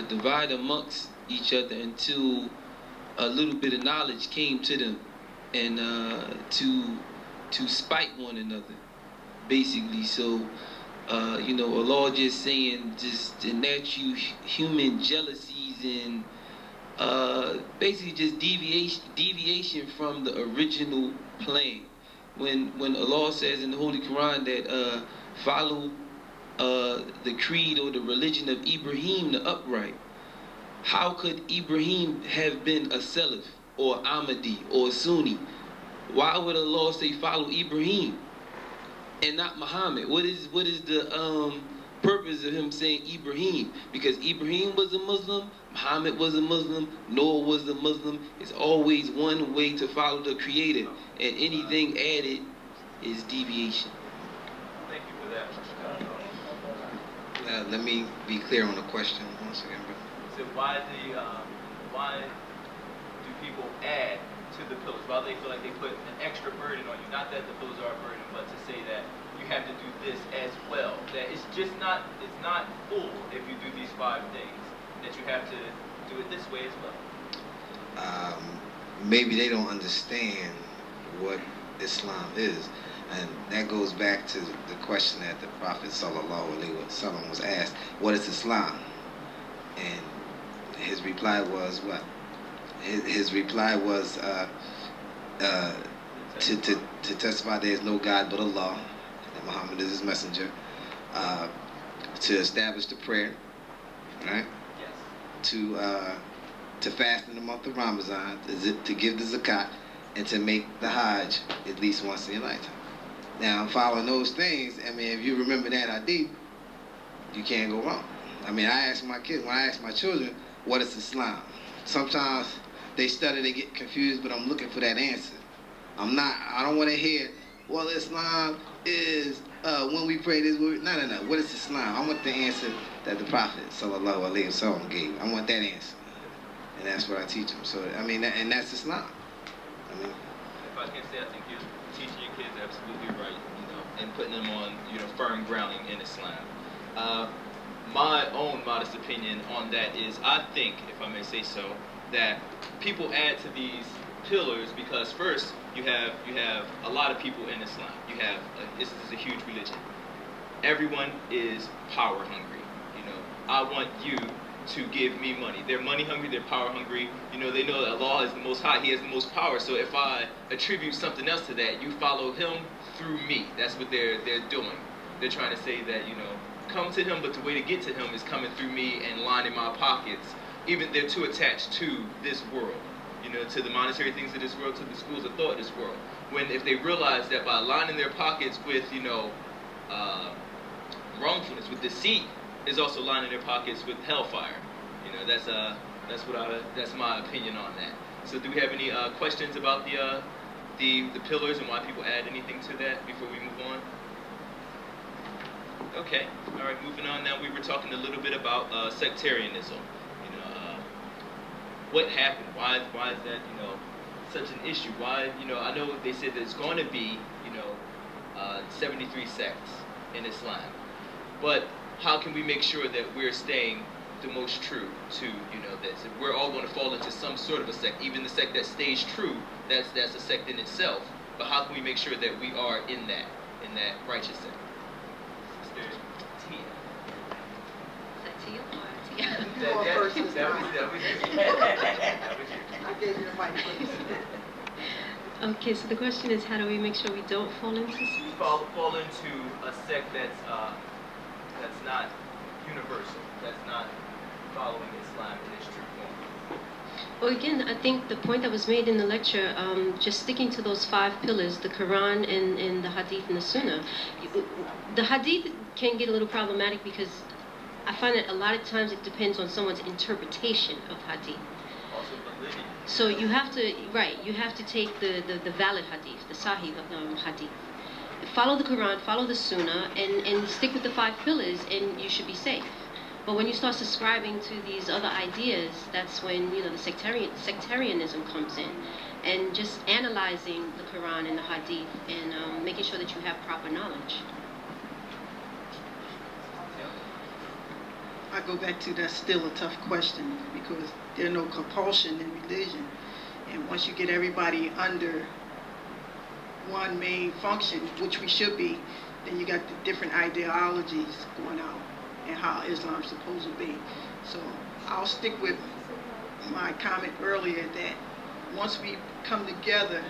divide amongst each other until a little bit of knowledge came to them, and to spite one another, basically. So, Allah just saying, just the natural human jealousies and basically just deviation from the original plan. When Allah says in the Holy Quran that follow the creed or the religion of Ibrahim the upright, how could Ibrahim have been a Salaf or Ahmadi or Sunni? Why would Allah say follow Ibrahim and not Muhammad? What is the purpose of him saying Ibrahim? Because Ibrahim was a Muslim, Muhammad was a Muslim, Noah was a Muslim. It's always one way to follow the Creator, and anything added is deviation. Thank you for that. Let me be clear on the question once again, bro. So why do people add to the pillars? Why they feel like they put an extra burden on you? Not that the pillars are a burden, but to say that you have to do this as well. That it's not full if you do these 5 things. That you have to do it this way as well. Maybe they don't understand what Islam is. And that goes back to the question that the Prophet ﷺ was asked, what is Islam? And his reply was what? His reply was to testify there is no God but Allah, that Muhammad is his messenger, to establish the prayer, right? Yes. To fast in the month of Ramadan, to give the zakat, and to make the Hajj at least once in your lifetime. Now, following those things, I mean, if you remember that hadith, you can't go wrong. I mean, I ask my kids, when I ask my children, what is Islam? Sometimes they stutter, they get confused, but I'm looking for that answer. I don't want to hear, well, Islam is when we pray this. No. What is Islam? I want the answer that the Prophet ﷺ gave. I want that answer. And that's what I teach them. So, I mean, and that's Islam. I mean, if I can say, I think you're teaching your kids absolutely right, and putting them on, firm grounding in Islam. My own modest opinion on that is, I think, if I may say so, that people add to these pillars because first you have a lot of people in Islam. This is a huge religion. Everyone is power hungry. I want you to give me money. They're money hungry, they're power hungry. They know that Allah is the most high, He has the most power. So if I attribute something else to that, you follow Him through me. That's what they're doing. They're trying to say that, come to Him, but the way to get to Him is coming through me and lining my pockets. Even they're too attached to this world, to the monetary things of this world, to the schools of thought of this world. When if they realize that by lining their pockets with, wrongfulness, with deceit, is also lining their pockets with hellfire. That's That's my opinion on that. So do we have any questions about the pillars and why people add anything to that before we move on? Okay, all right, moving on now. We were talking a little bit about sectarianism. You know, what happened? Why is that, you know, such an issue? Why, you know, I know they said there's going to be, you know, 73 sects in Islam, but how can we make sure that we're staying the most true to, you know, this? If we're all going to fall into some sort of a sect, even the sect that stays true, that's a sect in itself. But how can we make sure that we are in that righteous sect? Sister Tia. Is that Tia or Tia? You go first this time. I gave you the mic first. Okay, so the question is, how do we make sure we don't fall into sects? Fall into a sect that's not universal, that's not following Islam in its true form. Well, again, I think the point that was made in the lecture, just sticking to those 5 pillars, the Quran and the Hadith and the Sunnah. The Hadith can get a little problematic because I find that a lot of times it depends on someone's interpretation of Hadith. Also validity. So you have to take the valid Hadith, the Sahih Hadith. Follow the Quran, follow the Sunnah, and stick with the 5 pillars, and you should be safe. But when you start subscribing to these other ideas, that's when, you know, the sectarianism comes in, and just analyzing the Quran and the Hadith, and making sure that you have proper knowledge. I go back to that's still a tough question because there's no compulsion in religion, and once you get everybody under one main function, which we should be, then you got the different ideologies going out and how Islam's supposed to be. So I'll stick with my comment earlier that once we come together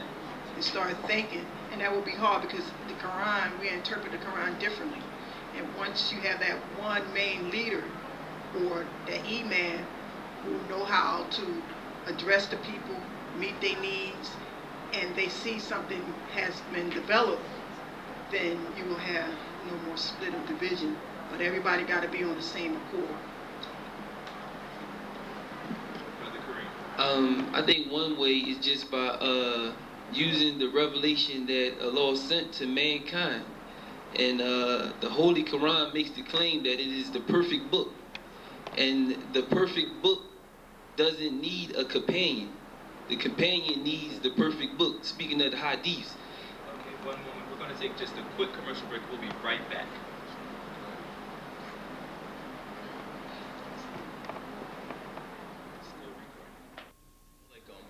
and start thinking, and that will be hard because the Quran, we interpret the Quran differently. And once you have that one main leader or the imam who know how to address the people, meet their needs, and they see something has been developed, then you will have no more split or division. But everybody got to be on the same accord. I think one way is just by using the revelation that Allah sent to mankind. And the Holy Quran makes the claim that it is the perfect book. And the perfect book doesn't need a companion. The companion needs the perfect book. Speaking of the hadiths. Okay, one moment. We're going to take just a quick commercial break. We'll be right back.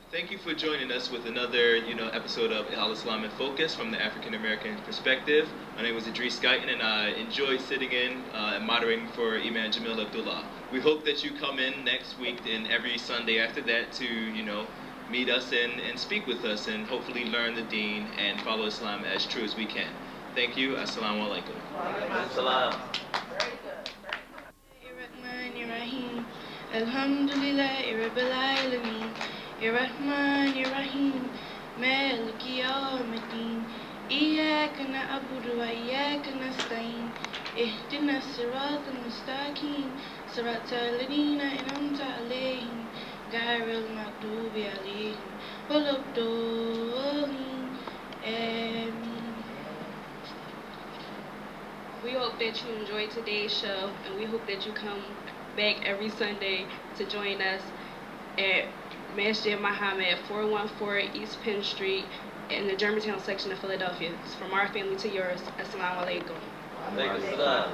Thank you for joining us with another, episode of Al Islam in Focus from the African American perspective. My name is Idris Guyton, and I enjoy sitting in and moderating for Imam Jamil Abdullah. We hope that you come in next week and every Sunday after that to, meet us and speak with us and hopefully learn the deen and follow Islam as true as we can. Thank you. Assalamu alaikum. Salam. Alhamdulillahi Rabbil Alameen. Rahman Rahim. Maliki Yawmiddin. Iyyaka na'budu wa iyyaka nasta'in. Ihdina as-siratal mustaqim. Siratal ladina an'amta alayhim. Ghayril maghdubi alayhim waladdallin. Amen. We hope that you enjoyed today's show, and we hope that you come back every Sunday to join us at Masjid Muhammad, 414 East Penn Street in the Germantown section of Philadelphia. It's from our family to yours. Assalamu alaikum. Alaikum salam.